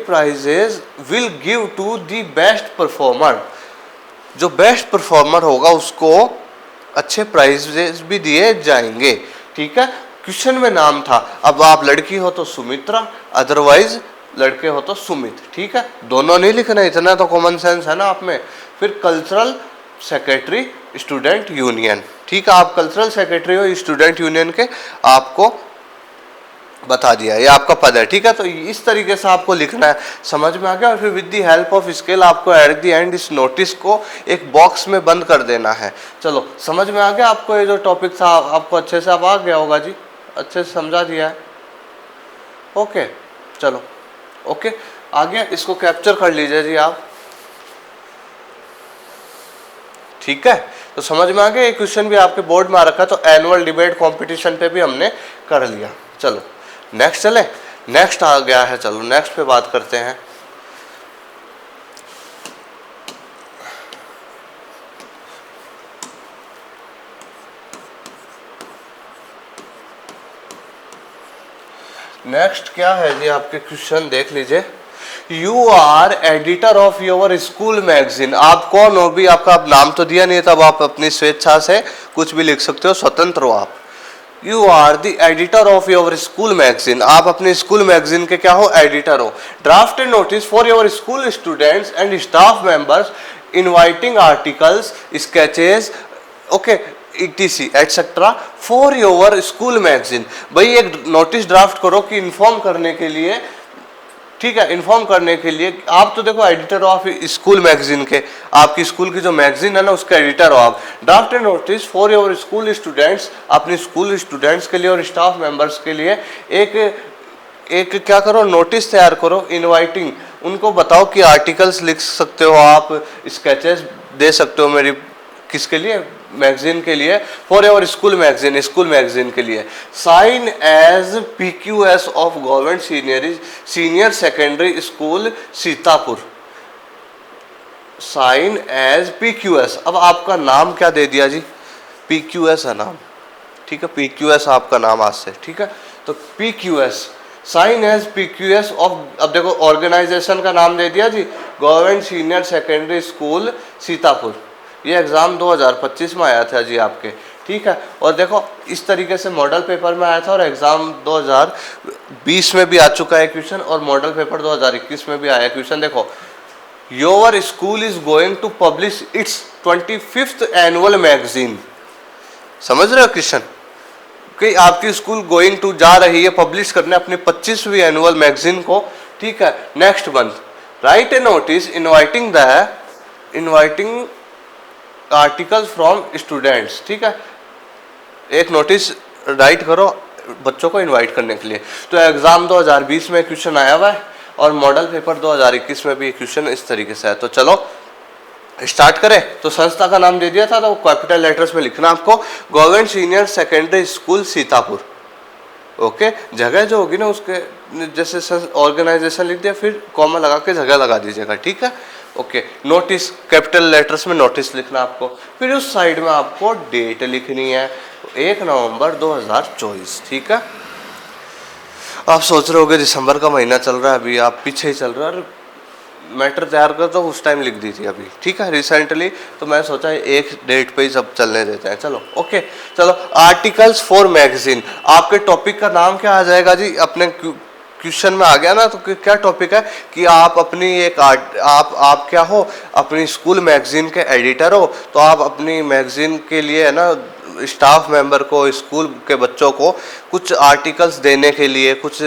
prizes will give to the best performer. जो बेस्ट परफॉर्मर होगा उसको अच्छे प्राइजेज भी दिए जाएंगे। ठीक है, क्वेश्चन में नाम था, अब आप लड़की हो तो सुमित्रा, अदरवाइज लड़के हो तो सुमित, ठीक है, दोनों नहीं लिखना, इतना तो कॉमन सेंस है ना आप में। फिर कल्चरल सेक्रेटरी स्टूडेंट यूनियन, ठीक है, आप कल्चरल सेक्रेटरी हो स्टूडेंट यूनियन के, आपको बता दिया ये आपका पद है, ठीक है। तो इस तरीके से आपको लिखना है, समझ में आ गया। और फिर with the help of scale आपको एट द एंड इस नोटिस को एक बॉक्स में बंद कर देना है। चलो समझ में आ गया आपको, ये जो टॉपिक था आपको अच्छे से अब आ गया होगा जी, अच्छे से समझा दिया है, ओके। चलो ओके, आ गया, इसको कैप्चर कर लीजिए जी आप, ठीक है। तो समझ में आ गया, ये क्वेश्चन भी आपके बोर्ड में आ रखा है, तो एनुअल डिबेट कंपटीशन पे भी हमने कर लिया। चलो नेक्स्ट चले, नेक्स्ट आ गया है, चलो नेक्स्ट पे बात करते हैं। नेक्स्ट क्या है जी आपके क्वेश्चन देख लीजिए। You our editor of your school magazine, आप कौन हो भी, आपका अब नाम तो दिया नहीं, तब आप अपनी स्वेच्छा से कुछ भी लिख सकते हो, स्वतंत्र हो आप। You are the editor of your school magazine, आप अपने स्कूल मैगजीन के क्या हो, एडिटर हो। Draft a notice for your school students and staff members inviting articles, sketches, okay, etc etcetera for your school magazine. भाई एक नोटिस ड्राफ्ट करो कि इन्फॉर्म करने के लिए, ठीक है, इन्फॉर्म करने के लिए। आप तो देखो एडिटर ऑफ स्कूल मैगजीन के, आपकी स्कूल की जो मैगजीन है ना उसके एडिटर हो आप। Draft a notice for your school students, अपने स्कूल स्टूडेंट्स के लिए और स्टाफ मेंबर्स के लिए एक क्या करो, नोटिस तैयार करो, इनवाइटिंग, उनको बताओ कि आर्टिकल्स लिख सकते हो आप, स्केचेस दे सकते हो मेरी, किसके लिए, मैगजीन के लिए, for your school magazine, school magazine के लिए। Sign as PQS of government senior secondary school Sitapur, sign as PQS। अब आपका नाम क्या दे दिया जी, PQS है नाम, ठीक है, PQS आपका नाम आज से, ठीक है। तो PQS, sign as PQS of, अब देखो ऑर्गेनाइजेशन का नाम दे दिया जी, government senior secondary school Sitapur. ये एग्ज़ाम 2025 में आया था जी आपके, ठीक है। और देखो इस तरीके से मॉडल पेपर में आया था, और एग्ज़ाम 2020 में भी आ चुका है क्वेश्चन, और मॉडल पेपर 2021 में भी आया क्वेश्चन। देखो, your school is going to publish its 25th annual magazine, समझ रहे हो क्वेश्चन, कि आपकी स्कूल गोइंग टू जा रही है पब्लिश करने अपनी 25वीं एनुअल मैगजीन को, ठीक है, next month. Right a notice inviting articles from students, ठीक है, एक नोटिस राइट करो बच्चों को इनवाइट करने के लिए। तो एग्जाम 2020 में क्वेश्चन आया हुआ है, और मॉडल पेपर 2021 में भी क्वेश्चन इस तरीके से है। तो चलो स्टार्ट करें। तो संस्था का नाम दे दिया था, तो कैपिटल लेटर्स में लिखना आपको, government senior secondary school Sitapur, okay. जगह जो होगी ना उसके जैसे ऑर्गेनाइजेशन लिख दिया, फिर कॉमा लगा के जगह लगा दीजिएगा, ठीक है, ओके। नोटिस कैपिटल लेटर्स में नोटिस लिखना आपको, फिर उस साइड में आपको डेट लिखनी है, 1 नवंबर 2024, ठीक है। आप सोच रहे होगे दिसंबर का महीना चल रहा है, अभी आप पीछे ही चल रहा है, मैटर तैयार कर तो उस टाइम लिख दी थी अभी, ठीक है, रिसेंटली, तो मैं सोचा एक डेट पे ही सब चलने देते हैं। चलो ओके, चलो आर्टिकल्स फॉर मैगजीन, आपके टॉपिक का नाम क्या आ जाएगा जी, अपने क्वेश्चन में आ गया ना, तो क्या टॉपिक है कि आप अपनी एक आप क्या हो, अपनी स्कूल मैगजीन के एडिटर हो, तो आप अपनी मैगजीन के लिए है ना स्टाफ मेंबर को, स्कूल के बच्चों को कुछ आर्टिकल्स देने के लिए, कुछ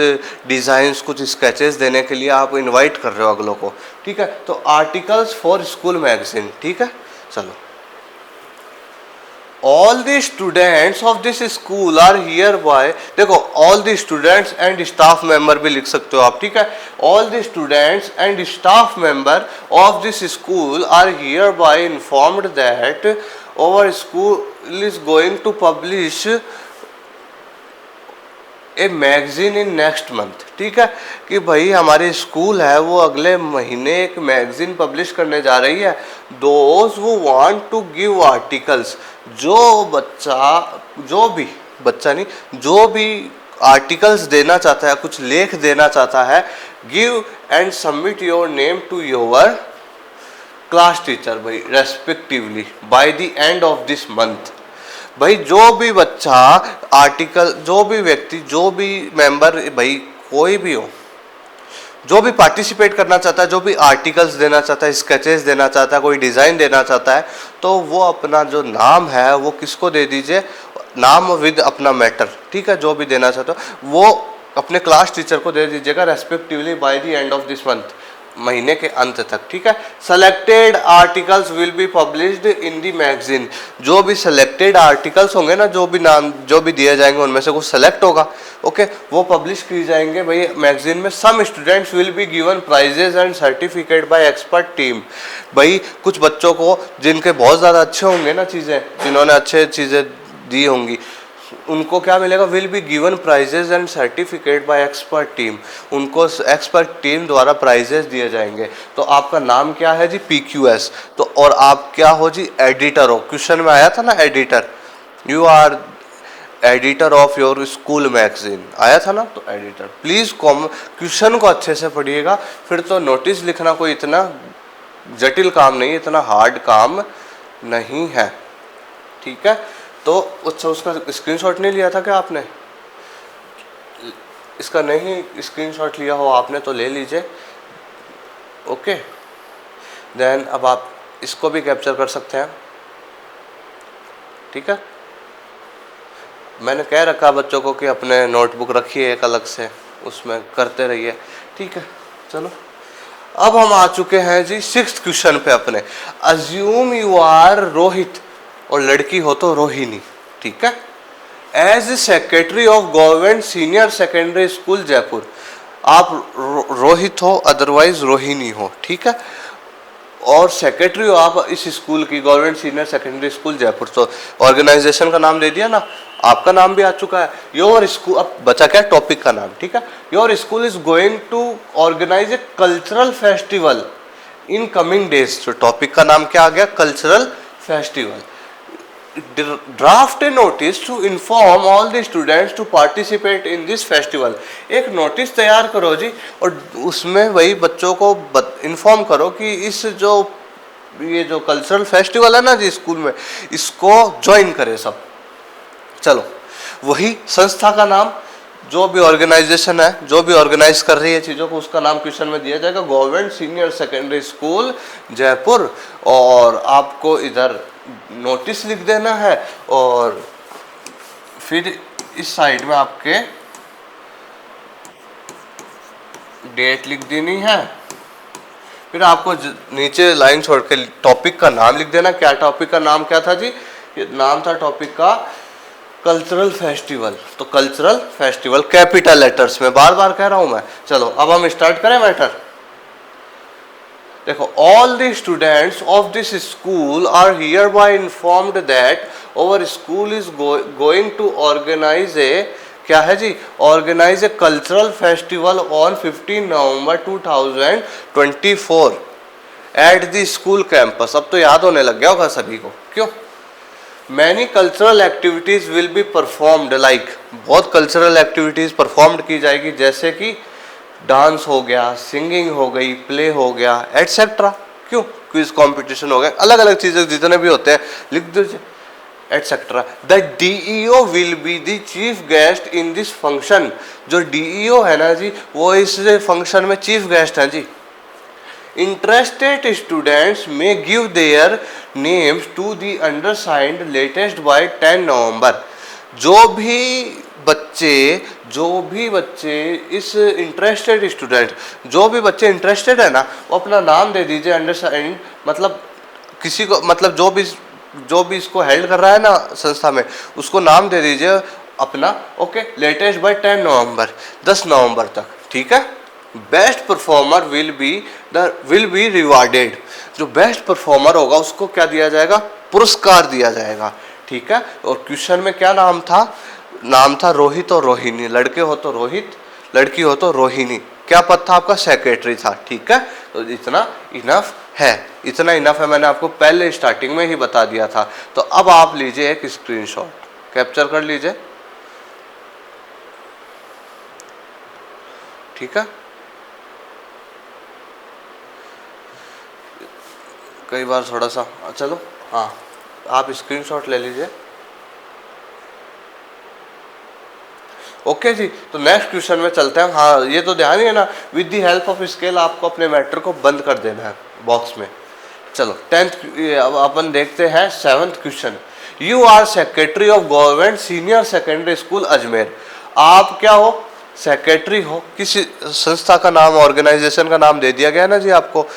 डिज़ाइंस, कुछ स्केचेस देने के लिए आप इनवाइट कर रहे हो अगलों को, ठीक है। तो आर्टिकल्स फॉर स्कूल मैगजीन, ठीक है। चलो, all the students of this school are hereby, देखो all the students and staff member भी लिख सकते हो आप, ठीक है। all the students and staff member of this school are hereby informed that our school is going to publish a magazine in next month, ठीक है, कि भाई हमारी स्कूल है वो अगले महीने एक मैगजीन पब्लिश करने जा रही है। दोज वो वांट टू गिव आर्टिकल्स, जो भी आर्टिकल्स देना चाहता है, कुछ लेख देना चाहता है, give and submit your name to your class teacher भाई respectively by the end of this month. भाई जो भी बच्चा आर्टिकल, जो भी व्यक्ति, जो भी मेंबर, भाई कोई भी हो, जो भी पार्टिसिपेट करना चाहता है, जो भी आर्टिकल्स देना चाहता है, स्केचेस देना चाहता है, कोई डिज़ाइन देना चाहता है, तो वो अपना जो नाम है वो किसको दे दीजिए, नाम विद अपना मैटर, ठीक है, जो भी देना चाहता हो वो अपने क्लास टीचर को दे दीजिएगा respectively by the end of this month, महीने के अंत तक, ठीक है। Selected articles will be published in the magazine, जो भी सेलेक्टेड आर्टिकल्स होंगे ना, जो भी नाम जो भी दिए जाएंगे उनमें से कुछ सेलेक्ट होगा, ओके, वो पब्लिश की जाएंगे भाई मैगजीन में। Some students will be given prizes and certificate by expert team, भाई कुछ बच्चों को जिनके बहुत ज़्यादा अच्छे होंगे ना चीज़ें, जिन्होंने अच्छे चीज़ें दी होंगी, उनको क्या मिलेगा, will be given prizes and certificate by expert team, उनको एक्सपर्ट टीम द्वारा प्राइजेज दिए जाएंगे। तो आपका नाम क्या है जी, PQS, तो और आप क्या हो जी, एडिटर हो, क्वेश्चन में आया था ना editor, you our editor of your school magazine, आया था ना, तो एडिटर। प्लीज क्वेश्चन को अच्छे से पढ़िएगा, फिर तो नोटिस लिखना कोई इतना जटिल काम नहीं, इतना हार्ड काम नहीं है, ठीक है। तो उसका स्क्रीनशॉट नहीं लिया था क्या आपने, इसका नहीं स्क्रीनशॉट लिया हो आपने तो ले लीजिए, ओके। देन अब आप इसको भी कैप्चर कर सकते हैं, ठीक है। मैंने कह रखा बच्चों को कि अपने नोटबुक रखिए एक अलग से, उसमें करते रहिए, ठीक है। चलो अब हम आ चुके हैं जी 6th क्वेश्चन पे अपने। अज्यूम यू आर रोहित और लड़की हो तो रोहिणी, ठीक है। As secretary of government senior secondary school Jaipur, आप रोहित हो अदरवाइज रोहिणी हो, ठीक है, और सेक्रेटरी हो आप इस स्कूल की, government senior secondary school Jaipur. तो ऑर्गेनाइजेशन का नाम दे दिया ना, आपका नाम भी आ चुका है। योर स्कूल, अब बचा क्या, टॉपिक का नाम, ठीक है। Your school is going to organise a cultural festival in coming days, तो टॉपिक का नाम क्या आ गया, cultural festival. Draft a notice to inform all the students to participate in this festival, एक नोटिस तैयार करो जी, और उसमें वही बच्चों को इन्फॉर्म करो कि इस जो ये जो कल्चरल फेस्टिवल है ना जी स्कूल में, इसको ज्वाइन करें सब। चलो, वही संस्था का नाम, जो भी ऑर्गेनाइजेशन है, जो भी ऑर्गेनाइज कर रही है चीज़ों को, उसका नाम क्वेश्चन में दिया जाएगा, government senior secondary school Jaipur. और आपको इधर नोटिस लिख देना है, और फिर इस साइड में आपके डेट लिख देनी है, फिर आपको नीचे लाइन छोड़ के टॉपिक का नाम लिख देना। क्या टॉपिक का नाम क्या था जी, नाम था टॉपिक का कल्चरल फेस्टिवल, तो कल्चरल फेस्टिवल कैपिटल लेटर्स में, बार बार कह रहा हूं मैं। चलो अब हम स्टार्ट करें मैटर। देखो, all the students of this school are hereby informed that our school is going to organise a, क्या है जी, organise a cultural festival on 15 November 2024 at the school campus. अब तो याद होने लग गया होगा सभी को, क्यों। Many cultural activities will be performed, like बहुत कल्चरल एक्टिविटीज परफॉर्म्ड की जाएगी, जैसे कि डांस हो गया, सिंगिंग हो गई, प्ले हो गया, एटसेट्रा। क्यों, क्विज कंपटीशन हो गया, अलग अलग चीजें जितने भी होते हैं लिख दीजिए, etcetera. The DEO will be the chief guest in this function, जो DEO है ना जी, वो इस फंक्शन में चीफ गेस्ट है जी। Interested students may give their names to the undersigned latest by 10 नवंबर। जो भी बच्चे इस इंटरेस्टेड स्टूडेंट, जो भी बच्चे इंटरेस्टेड है ना, वो अपना नाम दे दीजिए अंडरसाइंड, मतलब किसी को, मतलब जो भी इसको हेल्ड कर रहा है ना संस्था में, उसको नाम दे दीजिए अपना, ओके। लेटेस्ट बाय 10 नवंबर, 10 नवंबर तक, ठीक है। Best performer will be rewarded, जो बेस्ट परफॉर्मर होगा उसको क्या दिया जाएगा, पुरस्कार दिया जाएगा, ठीक है। और क्वेश्चन में क्या नाम था रोहित और रोहिणी, लड़के हो तो रोहित, लड़की हो तो रोहिणी। क्या पद था आपका, सेक्रेटरी था, ठीक है। तो इतना इनफ है, इतना इनफ है, मैंने आपको पहले स्टार्टिंग में ही बता दिया था। तो अब आप लीजिए एक स्क्रीनशॉट, कैप्चर कर लीजिए, ठीक है। कई बार थोड़ा सा, चलो हाँ, आप स्क्रीनशॉट ले लीजिए। ओके जी, तो नेक्स्ट क्वेश्चन में चलते हैं। हाँ ये तो ध्यान ही है ना, with the help of scale आपको अपने मैटर को बंद कर देना है बॉक्स में। चलो 10th अब अपन देखते हैं 7th question. You are secretary of government senior secondary school Ajmer. आप क्या हो? सेक्रेटरी हो। किसी संस्था का नाम, ऑर्गेनाइजेशन का नाम दे दिया गया ना जी आपको,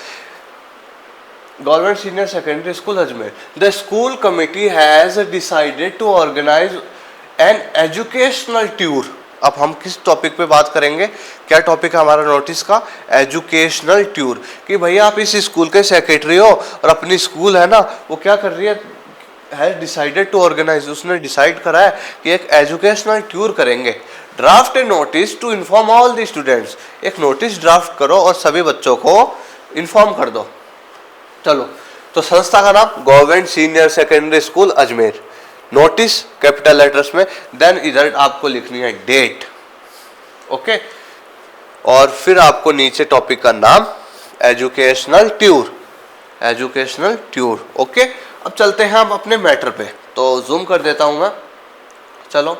government senior secondary school Ajmer. The school committee has decided to organise an educational tour. अब हम किस टॉपिक पे बात करेंगे? क्या टॉपिक है हमारा नोटिस का? Educational tour. कि भैया आप इस स्कूल के सेक्रेटरी हो और अपनी स्कूल है ना वो क्या कर रही है डिसाइडेड टू ऑर्गेनाइज, उसने डिसाइड करा है कि एक एजुकेशनल टूर करेंगे। Draft a notice to inform all the students. एक नोटिस ड्राफ्ट करो और सभी बच्चों को इन्फॉर्म कर दो। चलो, तो संस्था का नाम government senior secondary school Ajmer. Notice capital letters में, देन इधर आपको लिखनी है डेट। ओके, और फिर आपको नीचे टॉपिक का नाम educational tour, educational tour. Okay, अब चलते हैं हम अपने मैटर पे। तो जूम कर देता हूं मैं। चलो,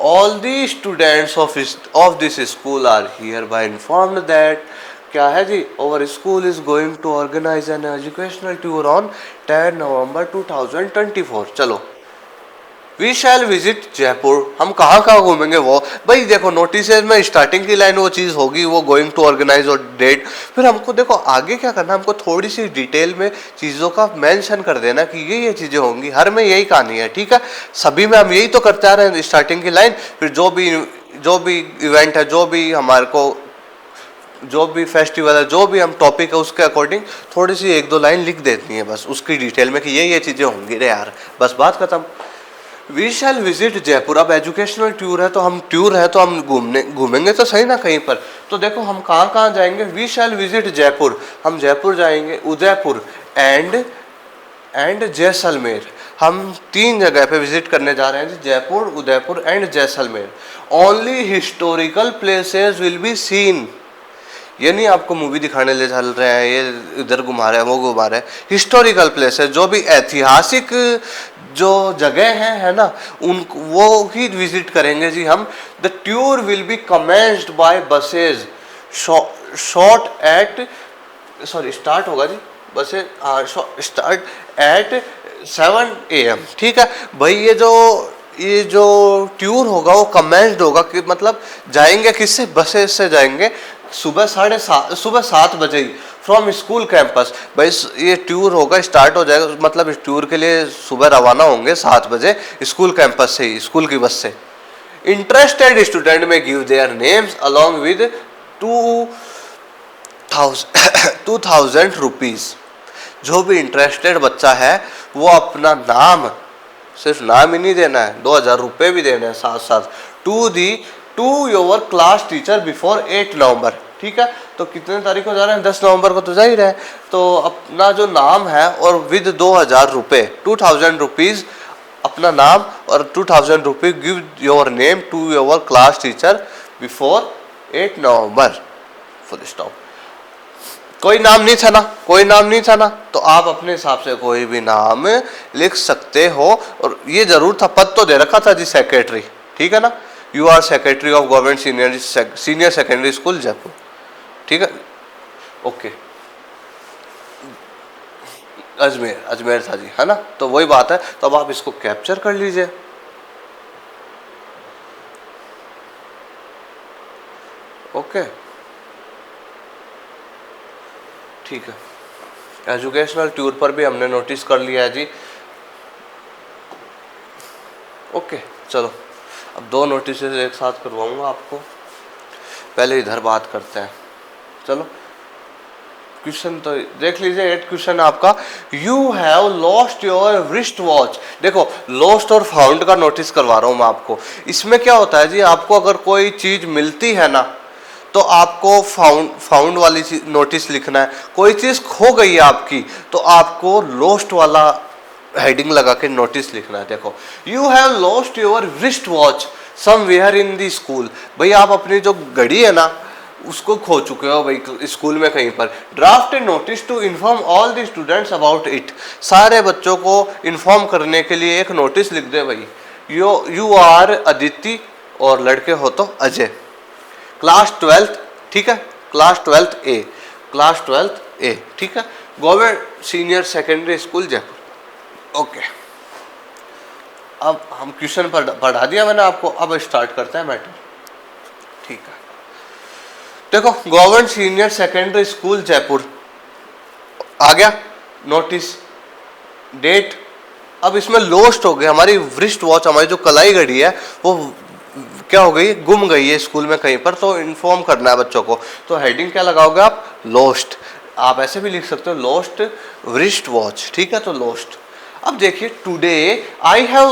all the students of this school are hereby informed that, क्या है जी, over school is going to organise an educational tour on 10 November 2024। चलो, वी शैल विजिट जयपुर। हम कहाँ कहाँ घूमेंगे वो भाई देखो, नोटिस में स्टार्टिंग की लाइन वो चीज़ होगी, वो गोइंग टू ऑर्गेनाइज और डेट। फिर हमको देखो आगे क्या करना, हमको थोड़ी सी डिटेल में चीज़ों का मेंशन कर देना कि ये चीज़ें होंगी। हर में यही कहानी है, ठीक है। सभी में हम यही तो करते आ रहे हैं, स्टार्टिंग की लाइन, फिर जो भी इवेंट है, जो भी हमारे को, जो भी फेस्टिवल है, जो भी हम टॉपिक है, उसके अकॉर्डिंग थोड़ी सी 1-2 लाइन लिख देती है बस उसकी डिटेल में कि ये चीज़ें होंगी रे यार, बस बात खत्म। We shall visit Jaipur. अब एजुकेशनल टूर है तो हम घूमेंगे तो सही ना कहीं पर। तो देखो हम कहाँ कहाँ जाएंगे। वी शैल विजिट जयपुर, हम जयपुर जाएंगे, उदयपुर एंड जैसलमेर। हम 3 जगह पे विजिट करने जा रहे हैं, Jaipur, Udaipur and Jaisalmer. Only historical places will be seen. ये नहीं आपको मूवी दिखाने ले चल रहे हैं, ये इधर घुमा रहे हैं, वो घुमा रहे हैं। हिस्टोरिकल प्लेसेस, जो भी ऐतिहासिक जो जगह है ना, उन वो ही विजिट करेंगे जी हम। The tour will be commenced by buses start होगा जी बसेज स्टार्ट एट 7 AM। ठीक है भाई, ये जो टूर होगा वो कमेंस्ड होगा कि मतलब जाएंगे किससे? बसेज से जाएंगे। सुबह 7 बजे ही फ्रॉम स्कूल कैंपस। भाई ये टूर होगा, स्टार्ट हो जाएगा, मतलब इस टूर के लिए सुबह रवाना होंगे 7 बजे स्कूल कैंपस से ही, स्कूल की बस से। इंटरेस्टेड स्टूडेंट में give their names along with 2000 rupees. जो भी इंटरेस्टेड बच्चा है वो अपना नाम, सिर्फ नाम ही नहीं देना है, 2000 रुपये भी देना है साथ साथ। To your class teacher before 8 November. ठीक है, तो कितने तारीख को जा रहे हैं? 10 नवंबर को तो जा ही रहे हैं। तो अपना जो नाम है और विद 2000 रुपये, 2000 रुपीज़ अपना नाम और 2000 रुपये give your name to your class teacher before 8 November. Full stop. कोई नाम नहीं था ना, तो आप अपने हिसाब से कोई भी नाम लिख सकते हो। और ये जरूर था, पद तो दे रखा था जी सेक्रेटरी, ठीक है ना। You are secretary of government senior secondary school Jaipur, ठीक है, ओके। अजमेर था जी, है ना। तो वही बात है, तो अब आप इसको कैप्चर कर लीजिए। ओके, ठीक है। एजुकेशनल टूर पर भी हमने नोटिस कर लिया है जी। ओके, चलो अब 2 नोटिस एक साथ करवाऊंगा आपको। पहले इधर बात करते हैं। चलो, क्वेश्चन तो देख लीजिए। 8 क्वेश्चन आपका, you have lost your wrist watch. देखो, लॉस्ट और फाउंड का नोटिस करवा रहा हूं मैं आपको। इसमें क्या होता है जी, आपको अगर कोई चीज मिलती है ना, तो आपको फाउंड वाली नोटिस लिखना है। कोई चीज खो गई है आपकी, तो आपको लॉस्ट वाला हेडिंग लगा के नोटिस लिखना है। देखो, you have lost your wrist watch somewhere in the school. भाई आप अपनी जो घड़ी है ना उसको खो चुके हो भाई स्कूल में कहीं पर। Draft a notice to inform all the students about it. सारे बच्चों को इन्फॉर्म करने के लिए एक नोटिस लिख दे भाई। यू आर अदिति और लड़के हो तो अजय। क्लास 12th, ठीक है, क्लास 12th ए, क्लास 12th ए, ठीक है, government senior secondary school Jaipur. Okay, अब हम क्वेश्चन पढ़ा दिया मैंने आपको, अब स्टार्ट करते हैं मैटर। ठीक है, देखो government senior secondary school Jaipur आ गया, नोटिस, डेट। अब इसमें लॉस्ट हो गई हमारी रिस्ट वॉच, हमारी जो कलाई घड़ी है वो क्या हो गई, गुम गई है स्कूल में कहीं पर, तो इन्फॉर्म करना है बच्चों को। तो हेडिंग क्या लगाओगे आप, लॉस्ट। आप ऐसे भी लिख सकते हो लॉस्ट रिस्ट वॉच, ठीक है, तो लॉस्ट। अब देखिए, today I have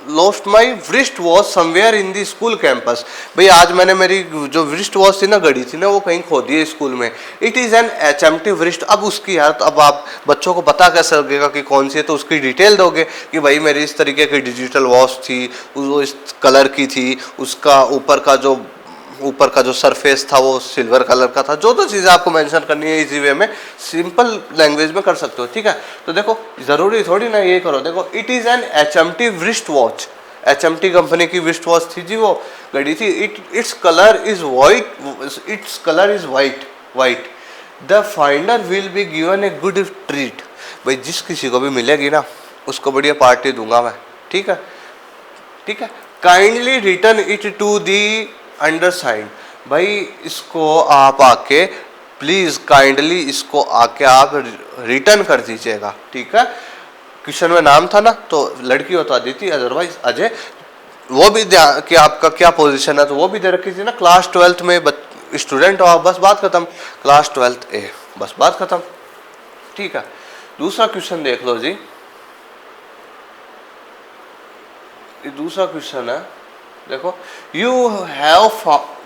lost my wrist watch somewhere in the school campus. भाई आज मैंने मेरी जो रिस्ट वॉच थी ना, घड़ी थी ना, वो कहीं खो दी है स्कूल में। It is an HMT wrist. अब उसकी यार, तो अब आप बच्चों को पता कैसे लगेगा कि कौन सी है, तो उसकी डिटेल दोगे कि भाई मेरी इस तरीके की डिजिटल वॉच थी, वो इस कलर की थी, उसका ऊपर का जो सरफेस था वो सिल्वर कलर का था। जो चीज़ें आपको मेंशन करनी है इजी वे में, सिंपल लैंग्वेज में कर सकते हो, ठीक है। तो देखो ज़रूरी थोड़ी ना ये करो, देखो it is an HMT wrist watch. HMT company की रिस्ट वॉच थी जी, वो घड़ी थी। Its colour is white. The finder will be given a good treat. भाई जिस किसी को भी मिलेगी ना, उसको बढ़िया पार्टी दूंगा मैं, ठीक है, ठीक है। Kindly return it to the undersigned. भाई इसको आप आके प्लीज काइंडली इसको आके आप रिटर्न कर दीजिएगा, ठीक है। क्वेश्चन में नाम था ना, तो लड़की हो तो अदिति, अदरवाइज अजय। वो भी कि आपका क्या पोजीशन है, तो वो भी दे रखी थी ना, क्लास 12th में स्टूडेंट हो आप, बस बात खत्म, क्लास 12th ए, बस बात खत्म, ठीक है। दूसरा क्वेश्चन देख लो जी, दूसरा क्वेश्चन है, देखो, you have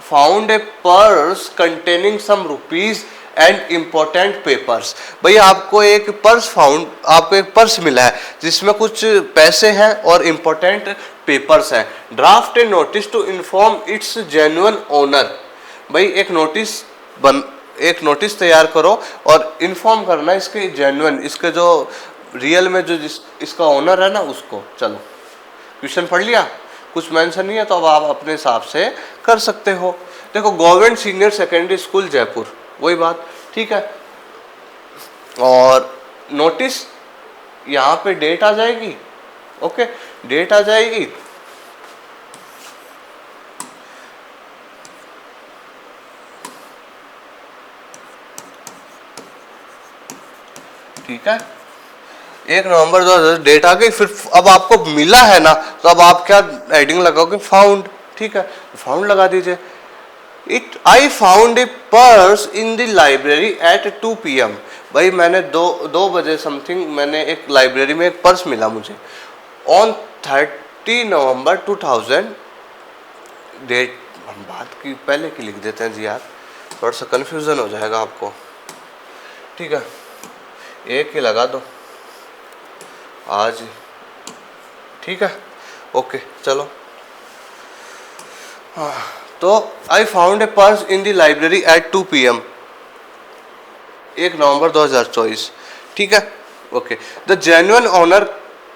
found a purse containing some rupees and important papers. भैया आपको एक पर्स मिला है जिसमें कुछ पैसे हैं और इम्पोर्टेंट पेपर्स हैं। Draft a notice to inform its genuine owner. भाई एक नोटिस तैयार करो और इन्फॉर्म करना इसके जेन्युइन, इसके जो रियल में जो इसका ओनर है ना उसको। चलो क्वेश्चन पढ़ लिया, कुछ मेंशन नहीं है, तो अब आप अपने हिसाब से कर सकते हो। देखो government senior secondary school Jaipur, वही बात, ठीक है। और नोटिस, यहाँ पे डेट आ जाएगी, ओके, डेट आ जाएगी, ठीक है, 1 नवंबर 2000 डेट आ गई। फिर अब आपको मिला है ना, तो अब आप क्या हेडिंग लगाओगे, फाउंड, ठीक है, फाउंड लगा दीजिए। आई found a purse in the library at 2 PM। भाई मैंने दो बजे समथिंग मैंने एक लाइब्रेरी में एक पर्स मिला मुझे। ऑन 30 नवंबर 2000, डेट हम बात की पहले की लिख देते हैं जी यार, थोड़ा सा कन्फ्यूज़न हो जाएगा आपको, ठीक है, एक ही लगा दो आज, ठीक है, ओके। चलो, तो I found a purse in the library at 2 PM, 1 November 2024, ठीक है, okay. The genuine owner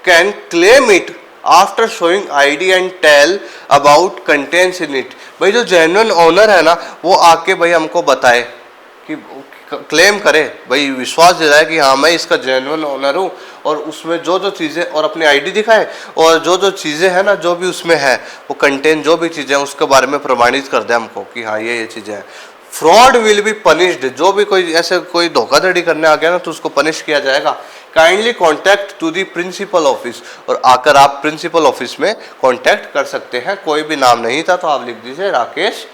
can claim it after showing ID and tell about contents in it. भाई जो जेन्युइन ओनर है ना, वो आके भाई हमको बताए कि क्लेम करे, भाई विश्वास दिलाए कि हाँ मैं इसका जेन्युइन ओनर हूँ, और उसमें जो चीज़ें, और अपनी ID दिखाए, और जो चीज़ें हैं ना, जो भी उसमें है वो कंटेंट, जो भी चीज़ें हैं उसके बारे में प्रमाणित कर दे हमको कि हाँ ये चीज़ें हैं। Fraud will be punished. जो भी कोई ऐसे कोई धोखाधड़ी करने आ गया ना, तो उसको पनिश किया जाएगा। Kindly contact to the principal office. और आकर आप प्रिंसिपल ऑफिस में कॉन्टैक्ट कर सकते हैं। कोई भी नाम नहीं था तो आप लिख दीजिए Rakesh,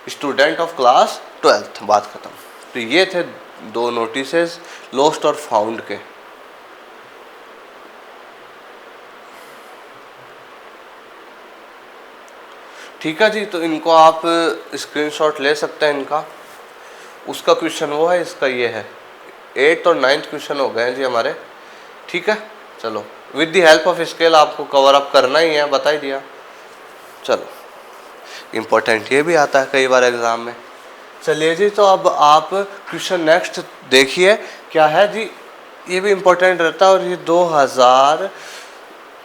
student of class 12th, बात खत्म। तो ये थे 2 नोटिसेस लॉस्ट और फाउंड के। ठीक है जी, तो इनको आप स्क्रीनशॉट ले सकते हैं इनका। उसका क्वेश्चन वो है, इसका ये है। 8th और 9th क्वेश्चन हो गए हैं जी हमारे, ठीक है। चलो, with the help of scale आपको कवर अप करना ही है, बता ही दिया। चलो, इम्पोर्टेंट ये भी आता है कई बार एग्जाम में। चलिए जी, तो अब आप क्वेश्चन नेक्स्ट देखिए क्या है जी। ये भी इम्पोर्टेंट रहता है, और ये 2000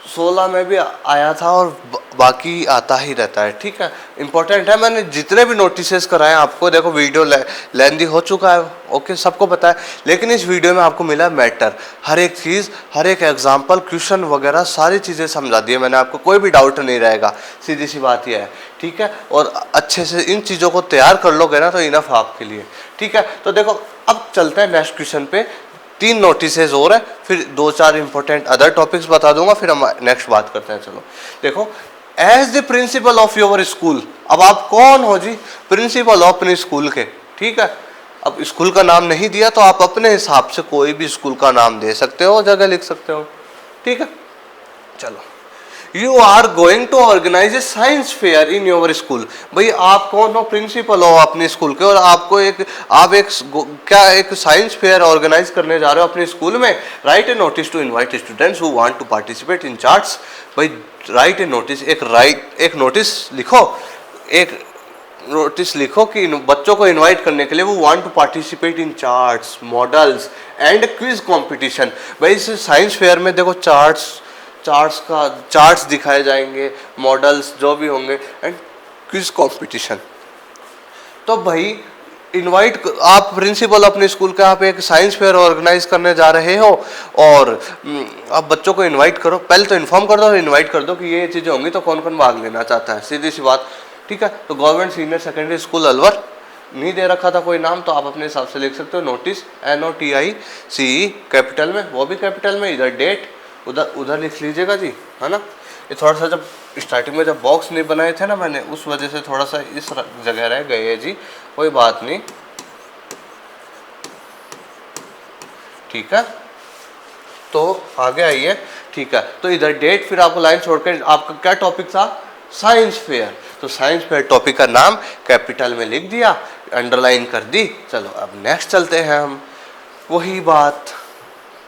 16 में भी आया था और बाकी आता ही रहता है, ठीक है। इंपॉर्टेंट है, मैंने जितने भी नोटिसेस कराए आपको, देखो वीडियो लेंदी हो चुका है, ओके, सबको पता है, लेकिन इस वीडियो में आपको मिला मैटर, हर एक चीज़, हर एक एग्जांपल, क्वेश्चन वगैरह सारी चीज़ें समझा दी है मैंने आपको, कोई भी डाउट नहीं रहेगा, सीधी सी बात यह है, ठीक है। और अच्छे से इन चीज़ों को तैयार कर लोगे ना तो इनफ आपके लिए, ठीक है। तो देखो अब चलते हैं नेक्स्ट क्वेश्चन पे, 3 नोटिसेज और है, फिर 2-4 इंपॉर्टेंट अदर टॉपिक्स बता दूंगा, फिर हम नेक्स्ट बात करते हैं। चलो देखो, as the principal of your school, अब आप कौन हो जी? प्रिंसिपल हो अपने स्कूल के, ठीक है। अब स्कूल का नाम नहीं दिया तो आप अपने हिसाब से कोई भी स्कूल का नाम दे सकते हो, जगह लिख सकते हो, ठीक है। चलो, you are going to organise a science fair in your school. भाई आप कौन हो? प्रिंसिपल हो अपने स्कूल के, और आपको एक साइंस फेयर ऑर्गेनाइज करने जा रहे हो अपने स्कूल में। Write a notice to invite students who want to participate in charts. भाई राइट ए नोटिस, एक नोटिस लिखो, एक नोटिस लिखो कि बच्चों को इनवाइट करने के लिए वो want to participate in charts, models and quiz competition. भाई इस साइंस फेयर में देखो चार्ट्स दिखाए जाएंगे, मॉडल्स जो भी होंगे, एंड क्विज कंपटीशन। तो भाई आप प्रिंसिपल अपने स्कूल का, आप एक साइंस फेयर ऑर्गेनाइज करने जा रहे हो और आप बच्चों को इनवाइट करो, पहले तो इन्फॉर्म कर दो और इनवाइट कर दो कि ये चीज़ें होंगी तो कौन कौन भाग लेना चाहता है, सीधी सी बात, ठीक है। तो government senior secondary school Alwar, नहीं दे रखा था कोई नाम तो आप अपने हिसाब से लिख सकते हो, नोटिस NOTICE कैपिटल में, वो भी कैपिटल में, इधर डेट उधर लिख लीजिएगा जी, है ना। ये थोड़ा सा जब स्टार्टिंग में जब बॉक्स नहीं बनाए थे ना मैंने, उस वजह से थोड़ा सा इस जगह रह गए हैं जी, कोई बात नहीं, ठीक है। तो आगे आइए, ठीक है। तो इधर डेट, फिर आपको लाइन छोड़कर आपका क्या टॉपिक था? Science fair. तो साइंस फेयर टॉपिक का नाम कैपिटल में लिख दिया, अंडरलाइन कर दी। चलो अब नेक्स्ट चलते हैं हम, वही बात,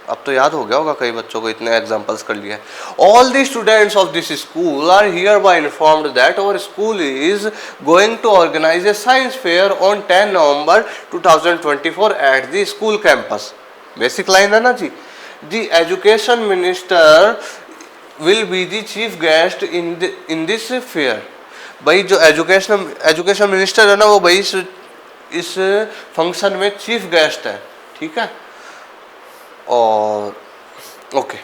अब तो याद हो गया होगा कई बच्चों को, इतने एग्जांपल्स कर लिया है। All the students of this school are hereby informed that our school is going to organise a science fair on 10 November 2024 at the school campus. Basic line है ना जी। The education minister will be the chief guest in this fair. भाई जो एजुकेशन मिनिस्टर है ना, वो भाई इस फंक्शन में चीफ गेस्ट है, ठीक है। और okay,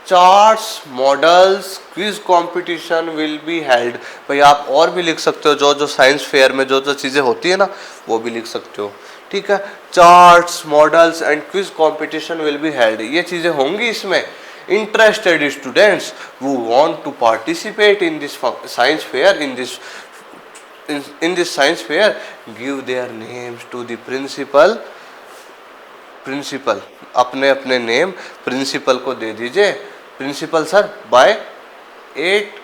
charts, models, quiz competition will be held. भाई आप और भी लिख सकते हो, जो साइंस फेयर में जो चीज़ें होती है ना वो भी लिख सकते हो, ठीक है। Charts, models and quiz competition will be held, ये चीज़ें होंगी इसमें। Interested students who want to participate in this science fair, in this science fair, give their names to the principal अपने अपने नेम प्रिंसिपल को दे दीजिए। प्रिंसिपल सर बाय 8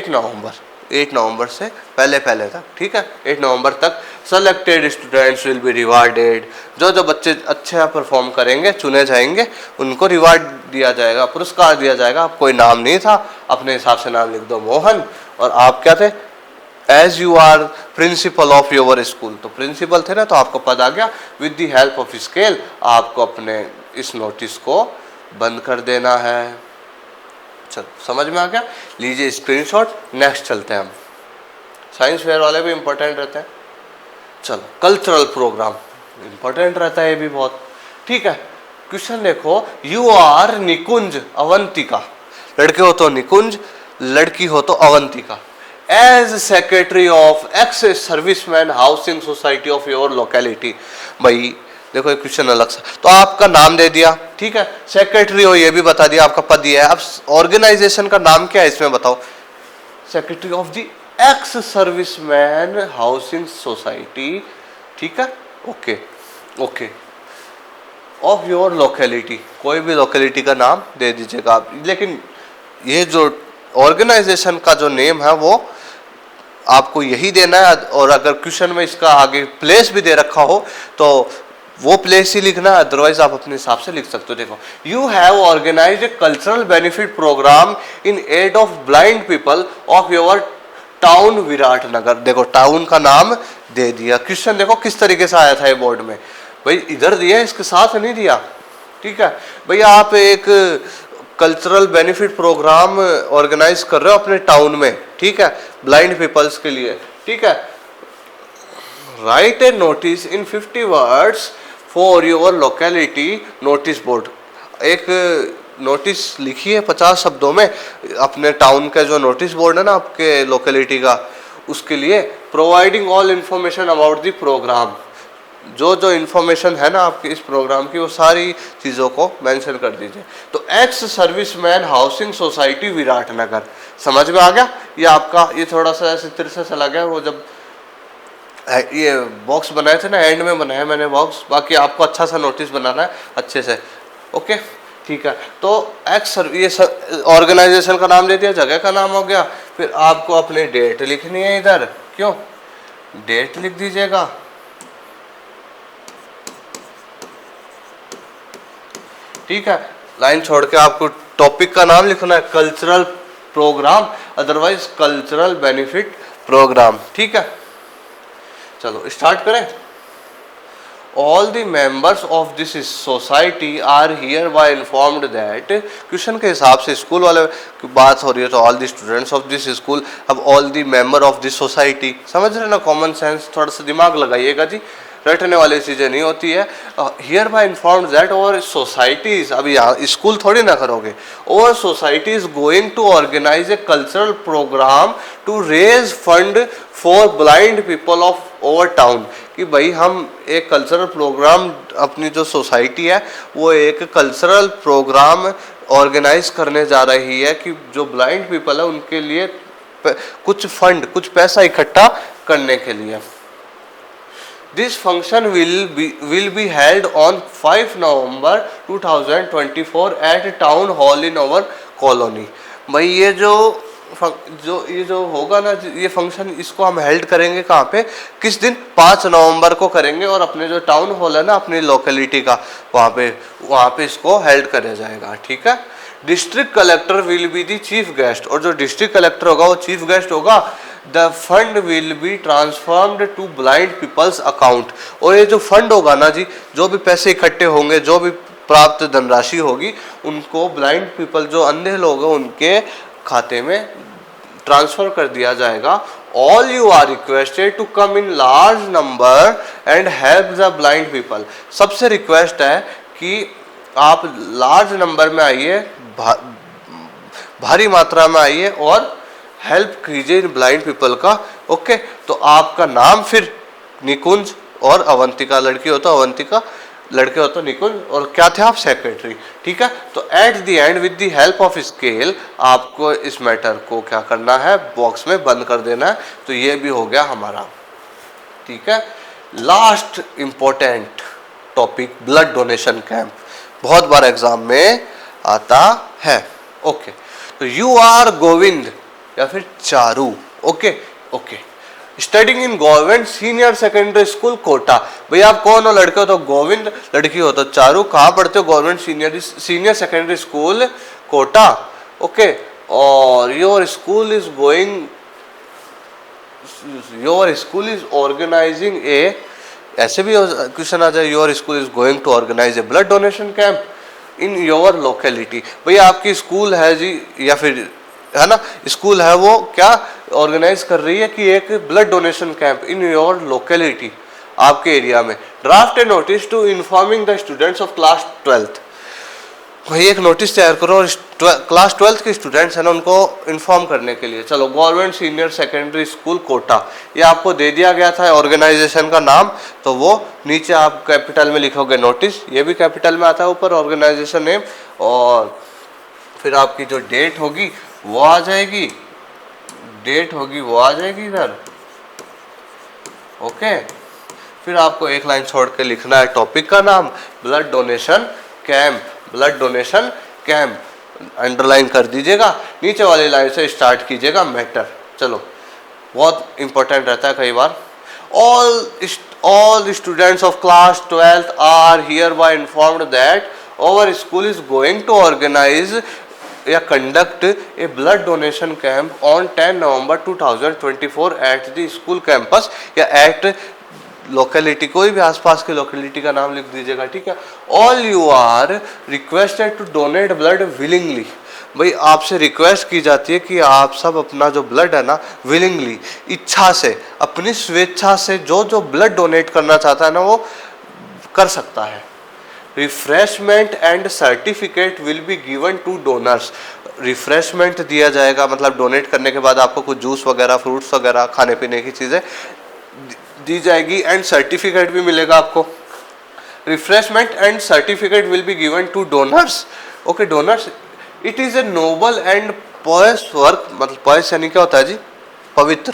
नवंबर से पहले तक, ठीक है, 8 नवंबर तक। Selected students will B rewarded, जो बच्चे अच्छा परफॉर्म करेंगे चुने जाएंगे, उनको रिवार्ड दिया जाएगा, पुरस्कार दिया जाएगा। आप कोई नाम नहीं था, अपने हिसाब से नाम लिख दो मोहन, और आप क्या थे? As you are principal of your school, तो प्रिंसिपल थे ना, तो आपको पद आ गया। With the help of scale आपको अपने इस नोटिस को बंद कर देना है। चलो समझ में आ गया, लीजिए स्क्रीनशॉट। नेक्स्ट चलते हैं हम, साइंस फेयर वाले भी इंपॉर्टेंट रहते हैं। चलो कल्चरल प्रोग्राम इंपॉर्टेंट रहता है ये भी बहुत, ठीक है। क्वेश्चन देखो, यू आर निकुंज अवंतिका, लड़के हो तो निकुंज, लड़की हो तो Avantika, as secretary of ex serviceman housing society of your locality. भाई देखो एक क्वेश्चन अलग सा, तो आपका नाम दे दिया, ठीक है, सेक्रेटरी हो ये भी बता दिया, आपका पद दिया है। अब ऑर्गेनाइजेशन का नाम क्या है इसमें बताओ? Secretary of the x serviceman housing society, ठीक है, ओके ऑफ योर लोकेलिटी, कोई भी लोकेलिटी का नाम दे दीजिएगा आप। लेकिन ये जो ऑर्गेनाइजेशन का जो नेम है वो आपको यही देना है, और अगर क्वेश्चन में इसका आगे प्लेस भी दे रखा हो तो वो प्लेस ही लिखना, अदरवाइज आप अपने हिसाब से लिख सकते हो। देखो, you have organised a cultural benefit programme in aid of blind people of your town Viratnagar. देखो टाउन का नाम दे दिया। क्वेश्चन देखो किस तरीके से आया था ये बोर्ड में, भाई इधर दिया, इसके साथ नहीं दिया, ठीक है। भैया आप एक कल्चरल बेनिफिट प्रोग्राम ऑर्गेनाइज कर रहे हो अपने टाउन में, ठीक है, ब्लाइंड पीपल्स के लिए, ठीक है। Right a notice in 50 words for your locality notice board. एक नोटिस लिखी है 50 शब्दों में अपने टाउन का जो नोटिस बोर्ड है ना आपके लोकेलिटी का, उसके लिए providing all information about the programme. जो जो इन्फॉर्मेशन है ना आपके इस प्रोग्राम की वो सारी चीज़ों को मेंशन कर दीजिए। तो x serviceman housing society Viratnagar, समझ में आ गया? ये आपका ये थोड़ा सा ऐसे तिरछा चला गया, वो जब ये बॉक्स बनाए थे ना एंड में बनाया मैंने बॉक्स, बाकी आपको अच्छा सा नोटिस बनाना है अच्छे से, ओके ठीक है। तो एक्स ये ऑर्गेनाइजेशन का नाम दे दिया, जगह का नाम हो गया, फिर आपको अपनी डेट लिखनी है इधर, क्यों डेट लिख दीजिएगा, ठीक है। लाइन छोड़ के आपको टॉपिक का नाम लिखना है cultural programme, otherwise cultural benefit programme, ठीक है। चलो स्टार्ट करें। All the members of this society are hereby informed that, question के हिसाब से स्कूल वाले की बात हो रही है तो all the students of this school, अब all the member of this society, समझ रहे ना, कॉमन सेंस थोड़ा सा दिमाग लगाइएगा जी, रटने वाली चीज़ें नहीं होती है। Hereby informed that over societies, अभी यहाँ स्कूल थोड़ी ना करोगे, over society is going to organise a cultural programme to raise fund for blind people of over town, कि भाई हम एक कल्चरल प्रोग्राम, अपनी जो सोसाइटी है वो एक कल्चरल प्रोग्राम ऑर्गेनाइज करने जा रही है कि जो ब्लाइंड पीपल है उनके लिए कुछ फंड, कुछ पैसा इकट्ठा करने के लिए। This function will be held on 5 November 2024 at Town Hall in our colony। भाई ये जो होगा ना ये फंक्शन, इसको हम हेल्ड करेंगे कहाँ पे, किस दिन, 5 नवंबर को करेंगे, और अपने जो टाउन हॉल है ना अपनी लोकेलिटी का, वहाँ पे इसको हेल्ड किया जाएगा, ठीक है। District collector will be the chief guest, और जो डिस्ट्रिक्ट कलेक्टर होगा वो चीफ गेस्ट होगा। The fund will be transformed to blind people's account, और ये जो फंड होगा ना जी, जो भी पैसे इकट्ठे होंगे, जो भी प्राप्त धनराशि होगी, उनको ब्लाइंड पीपल जो अंधे लोग हैं उनके खाते में ट्रांसफर कर दिया जाएगा। All you are requested to come in large number and help the blind people, सबसे रिक्वेस्ट है कि आप लार्ज नंबर में आइए, भारी मात्रा में आइए और हेल्प कीजिए इन ब्लाइंड पीपल का, ओके। तो आपका नाम फिर निकुंज और अवंतिका, लड़की हो तो अवंतिका, लड़के हो तो निकुंज, और क्या थे आप, सेक्रेटरी, ठीक है। तो at the end with the help of scale आपको इस मैटर को क्या करना है, बॉक्स में बंद कर देना है। तो ये भी हो गया हमारा, ठीक है। Last important topic blood donation camp, बहुत बार एग्जाम में आता है, ओके। तो यू आर गोविंद या फिर Charu, okay okay, studying in government senior secondary school Kota. भाई आप कौन हो, लड़के हो तो गोविंद, लड़की हो तो चारू, कहाँ पढ़ते हो, government senior secondary school Kota, okay. और your school is organising a, ऐसे भी क्वेश्चन आ जाए, your school is going to organise a blood donation camp in your locality. भाई आपकी स्कूल है जी, या फिर है ना स्कूल है, वो क्या ऑर्गेनाइज कर रही है कि एक blood donation camp in your locality, आपके एरिया में। Draft a notice to informing the students of class 12th, भाई एक नोटिस तैयार करो और क्लास 12th के स्टूडेंट्स हैं ना उनको इन्फॉर्म करने के लिए। चलो government senior secondary school Kota, ये आपको दे दिया गया था ऑर्गेनाइजेशन का नाम, तो वो नीचे आप कैपिटल में लिखोगे नोटिस, ये भी कैपिटल में आता है ऊपर ऑर्गेनाइजेशन नेम, और फिर आपकी जो डेट होगी वो आ जाएगी, वो आ जाएगी इधर, ओके। फिर आपको एक लाइन छोड़ के लिखना है टॉपिक का नाम, blood donation camp, blood donation camp underline कर दीजिएगा, नीचे वाली लाइन से स्टार्ट कीजिएगा मैटर। चलो बहुत इंपॉर्टेंट रहता है कई बार। All students of class 12th are hereby informed that our school is going to organise या conduct a blood donation camp on 10 November 2024 at the school campus या at लोकेलिटी, कोई भी आसपास की लोकेलिटी का नाम लिख दीजिएगा, ठीक है। All you are requested to donate blood willingly, भाई आपसे रिक्वेस्ट की जाती है कि आप सब अपना जो ब्लड है ना विलिंगली, इच्छा से, अपनी स्वेच्छा से जो जो ब्लड डोनेट करना चाहता है ना वो कर सकता है। Refreshment and certificate will be given to donors, refreshment दिया जाएगा, मतलब डोनेट करने के बाद आपको कुछ जूस वगैरह, फ्रूट्स वगैरह, खाने पीने की चीज़ें दी जाएगी, एंड सर्टिफिकेट भी मिलेगा आपको। Refreshment and certificate will be given to donors, okay donors. It is a noble and pious work, मतलब पॉयस यानी क्या होता है जी, पवित्र,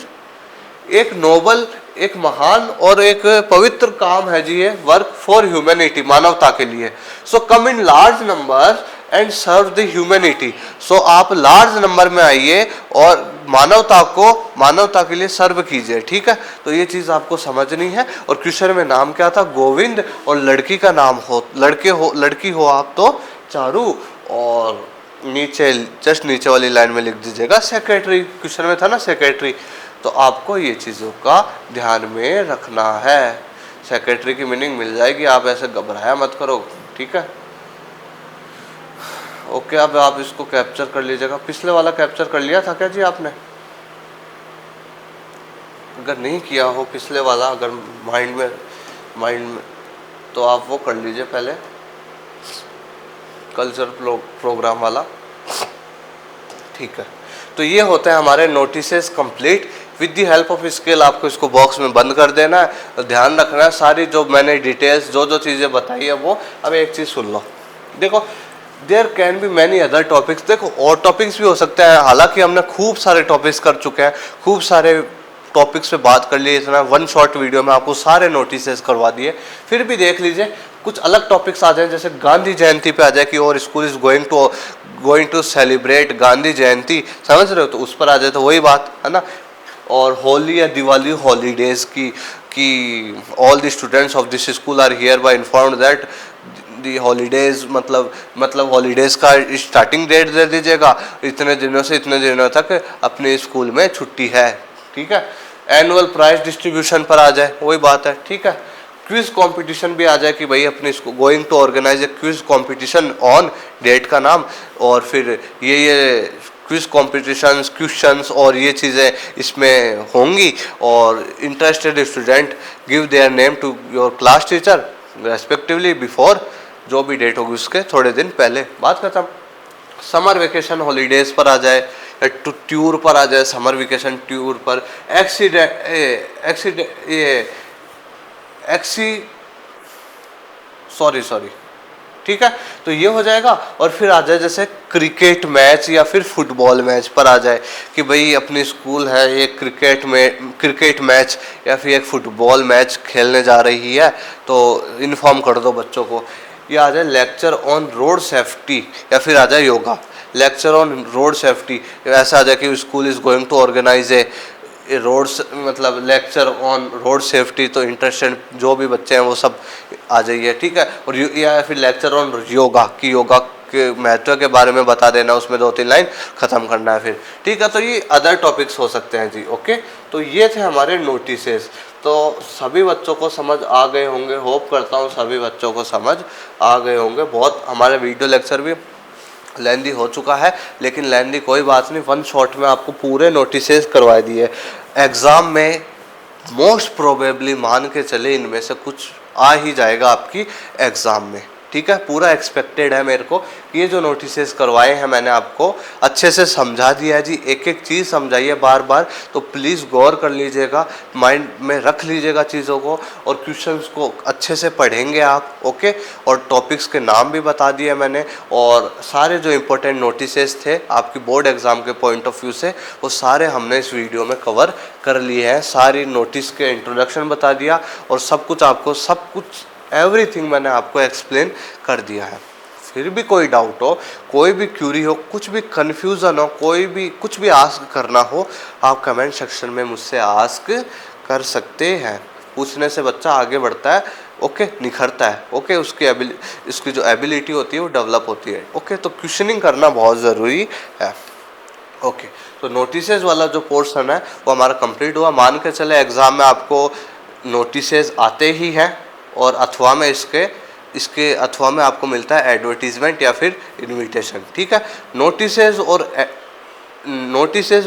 एक नोबल, एक महान और एक पवित्र काम है जी ये, वर्क फॉर ह्यूमैनिटी, मानवता के लिए। So come in large number and serve the humanity, so आप लार्ज नंबर में आइए और मानवता के लिए सर्व कीजिए, ठीक है। तो ये चीज़ आपको समझनी है। और क्वेश्चन में नाम क्या था, गोविंद, और लड़की का नाम हो, लड़की हो आप तो चारू, और नीचे जस्ट नीचे वाली लाइन में लिख दीजिएगा सेक्रेटरी, क्वेश्चन में था ना सेक्रेटरी, तो आपको ये चीज़ों का ध्यान में रखना है। सेक्रेटरी की मीनिंग मिल जाएगी, आप ऐसे घबराया मत करो, ठीक है। ओके, अब आप इसको कैप्चर कर लीजिएगा। पिछले वाला कैप्चर कर लिया था क्या जी आपने? अगर नहीं किया हो पिछले वाला, अगर माइंड में तो आप वो कर लीजिए पहले, कल्चर प्रोग्राम वाला, ठीक है। तो ये होते हैं हमारे notices complete with the help of scale. आपको इसको बॉक्स में बंद कर देना है और ध्यान रखना है सारी जो मैंने डिटेल्स जो चीज़ें बताई है वो। अब एक चीज़ सुन लो, देखो there can be many other topics, देखो और टॉपिक्स भी हो सकते हैं, हालांकि हमने खूब सारे टॉपिक्स कर चुके हैं, खूब सारे टॉपिक्स पे बात कर लिए, इतना वन शॉर्ट वीडियो में आपको सारे नोटिसेस करवा दिए। फिर भी देख लीजिए कुछ अलग टॉपिक्स आ जाए, जैसे गांधी जयंती पे आ जाए कि और school is going to celebrate Gandhi Jayanti, समझ रहे हो, तो उस पर आ जाए तो वही बात है ना। और होली या दिवाली हॉलीडेज की all the students of this school are hereby informed that the holidays, मतलब हॉलीडेज का स्टार्टिंग डेट दे दीजिएगा, इतने दिनों से इतने दिनों तक अपने स्कूल में छुट्टी है, ठीक है। एनुअल प्राइज डिस्ट्रीब्यूशन पर आ जाए, वही बात है, ठीक है। क्विज कंपटीशन भी आ जाए कि भाई अपने going to organise a quiz competition on, date का नाम, और फिर ये क्विज कॉम्पिटिशन्स, क्वेश्चंस और ये चीज़ें इसमें होंगी, और interested student give their name to your class teacher respectively before, जो भी डेट होगी उसके थोड़े दिन पहले, बात खत्म। समर वेकेशन हॉलीडेज पर आ जाए, टू टूर पर आ जाए, समर वेकेशन टूर पर, सॉरी, ठीक है। तो ये हो जाएगा। और फिर आ जाए जैसे क्रिकेट मैच या फिर फुटबॉल मैच पर आ जाए कि भाई अपनी स्कूल है एक क्रिकेट मैच या फिर एक फुटबॉल मैच खेलने जा रही है, तो इन्फॉर्म कर दो बच्चों को। ये आ जाए लेक्चर ऑन रोड सेफ्टी, या फिर आ जाए yoga, lecture on road safety, ऐसा आ जाए कि school is going to organise a roads, मतलब लेक्चर ऑन रोड सेफ्टी, तो इंटरेस्टेड जो भी बच्चे हैं वो सब आ जाइए, ठीक है। और या फिर लेक्चर ऑन योगा, कि योगा के महत्व के बारे में बता देना, उसमें 2-3 लाइन ख़त्म करना है फिर, ठीक है। तो ये अदर टॉपिक्स हो सकते हैं जी, ओके। तो ये थे हमारे नोटिसेस। तो सभी बच्चों को समझ आ गए होंगे, होप करता हूँ सभी बच्चों को समझ आ गए होंगे। बहुत हमारे वीडियो लेक्चर भी लेंदी हो चुका है, लेकिन लेंदी कोई बात नहीं, वन शॉट में आपको पूरे नोटिसेस करवा दिए। एग्ज़ाम में मोस्ट प्रोबेबली मान के चले इनमें से कुछ आ ही जाएगा आपकी एग्ज़ाम में, ठीक है। पूरा एक्सपेक्टेड है मेरे को कि ये जो नोटिसेस करवाए हैं मैंने आपको अच्छे से समझा दिया है जी, एक एक चीज़ समझाइए बार बार, तो प्लीज़ गौर कर लीजिएगा, माइंड में रख लीजिएगा चीज़ों को, और क्वेश्चंस को अच्छे से पढ़ेंगे आप, ओके। और टॉपिक्स के नाम भी बता दिए मैंने, और सारे जो इम्पोर्टेंट नोटिसेस थे आपकी बोर्ड एग्ज़ाम के पॉइंट ऑफ व्यू से, वो सारे हमने इस वीडियो में कवर कर लिए हैं। सारी नोटिस के इंट्रोडक्शन बता दिया, और सब कुछ एवरीथिंग मैंने आपको एक्सप्लेन कर दिया है। फिर भी कोई डाउट हो, कोई भी क्यूरी हो, कुछ भी कन्फ्यूज़न हो, कुछ भी आस्क करना हो, आप कमेंट सेक्शन में मुझसे आस्क कर सकते हैं। पूछने से बच्चा आगे बढ़ता है, ओके, निखरता है, ओके, उसकी जो एबिलिटी होती है वो डेवलप होती है, ओके। तो क्वेश्चनिंग करना बहुत ज़रूरी है, ओके। तो नोटिसेस वाला जो पोर्शन है वो हमारा कंप्लीट हुआ। मान के चले एग्ज़ाम में आपको नोटिसेज आते ही हैं, और अथवा में इसके अथवा में आपको मिलता है एडवर्टीजमेंट या फिर इनविटेशन। ठीक है, नोटिसेज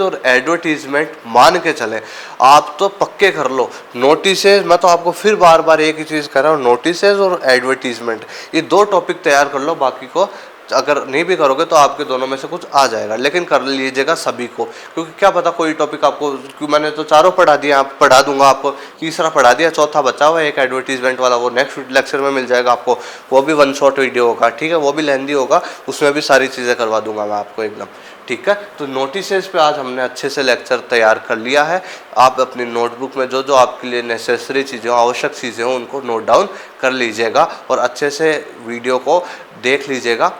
और एडवर्टीजमेंट मान के चले, आप तो पक्के कर लो। नोटिसेज, मैं तो आपको फिर बार बार एक ही चीज़ कर रहा हूँ, नोटिसेज और एडवर्टीजमेंट, ये 2 टॉपिक तैयार कर लो। बाकी को अगर नहीं भी करोगे तो आपके दोनों में से कुछ आ जाएगा, लेकिन कर लीजिएगा सभी को, क्योंकि क्या पता कोई टॉपिक आपको, क्योंकि मैंने तो चारों पढ़ा दिया, आप पढ़ा दूंगा आपको, तीसरा पढ़ा दिया, चौथा बचा हुआ है एक एडवर्टीजमेंट वाला, वो नेक्स्ट लेक्चर में मिल जाएगा आपको। वो भी 1 शॉर्ट वीडियो होगा, ठीक है, वो भी लेंदी होगा, उसमें भी सारी चीज़ें करवा दूंगा मैं आपको एकदम। ठीक है, तो नोटिसेज पे आज हमने अच्छे से लेक्चर तैयार कर लिया है। आप अपनी नोटबुक में जो जो आपके लिए नेसेसरी चीज़ें हो, आवश्यक चीज़ें हो, उनको नोट डाउन कर लीजिएगा और अच्छे से वीडियो को देख लीजिएगा।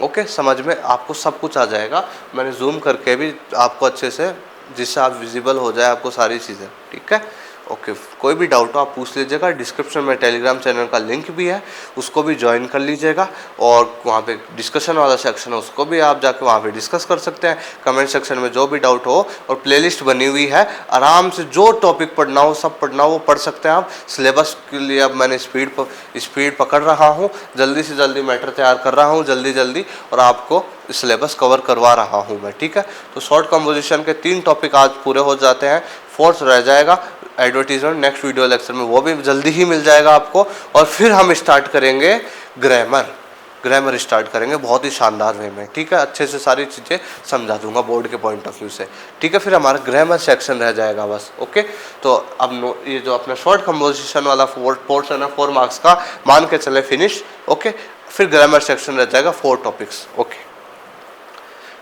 ओके, समझ में आपको सब कुछ आ जाएगा। मैंने जूम करके भी आपको अच्छे से, जिससे आप विजिबल हो जाए आपको सारी चीज़ें। ठीक है, ओके, कोई भी डाउट हो आप पूछ लीजिएगा। डिस्क्रिप्शन में टेलीग्राम चैनल का लिंक भी है, उसको भी ज्वाइन कर लीजिएगा, और वहाँ पे डिस्कशन वाला सेक्शन है, उसको भी आप जाके वहाँ पे डिस्कस कर सकते हैं। कमेंट सेक्शन में जो भी डाउट हो, और प्लेलिस्ट बनी हुई है, आराम से जो टॉपिक पढ़ना हो, सब पढ़ना हो वो पढ़ सकते हैं आप। सिलेबस के लिए अब मैंने स्पीड पकड़ रहा हूँ, जल्दी से जल्दी मैटर तैयार कर रहा हूँ, जल्दी, और आपको सिलेबस कवर करवा रहा हूँ मैं। ठीक है, तो शॉर्ट कंपोजिशन के 3 टॉपिक आज पूरे हो जाते हैं, 4th रह जाएगा एडवर्टीजमेंट, नेक्स्ट वीडियो लेक्चर में वो भी जल्दी ही मिल जाएगा आपको। और फिर हम स्टार्ट करेंगे ग्रामर स्टार्ट करेंगे बहुत ही शानदार वे में। ठीक है, अच्छे से सारी चीज़ें समझा दूंगा बोर्ड के पॉइंट ऑफ व्यू से। ठीक है, फिर हमारा ग्रामर सेक्शन रह जाएगा बस। ओके, तो अब ये जो अपना शॉर्ट कंपोजिशन वाला पोर्शन है 4 मार्क्स का, मान के चले फिनिश। ओके, फिर ग्रामर सेक्शन रह जाएगा 4 टॉपिक्स। ओके,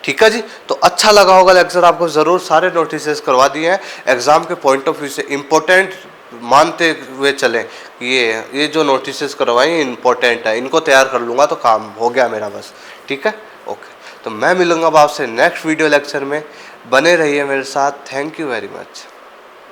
ठीक है जी, तो अच्छा लगा होगा लेक्चर आपको, ज़रूर सारे नोटिसेस करवा दिए हैं, एग्जाम के पॉइंट ऑफ व्यू से इम्पोर्टेंट मानते हुए चलें। ये जो नोटिसेस करवाए इंपॉर्टेंट है, इनको तैयार कर लूँगा तो काम हो गया मेरा बस। ठीक है, ओके, तो मैं मिलूँगा अब आपसे नेक्स्ट वीडियो लेक्चर में, बने रहिए मेरे साथ। Thank you very much.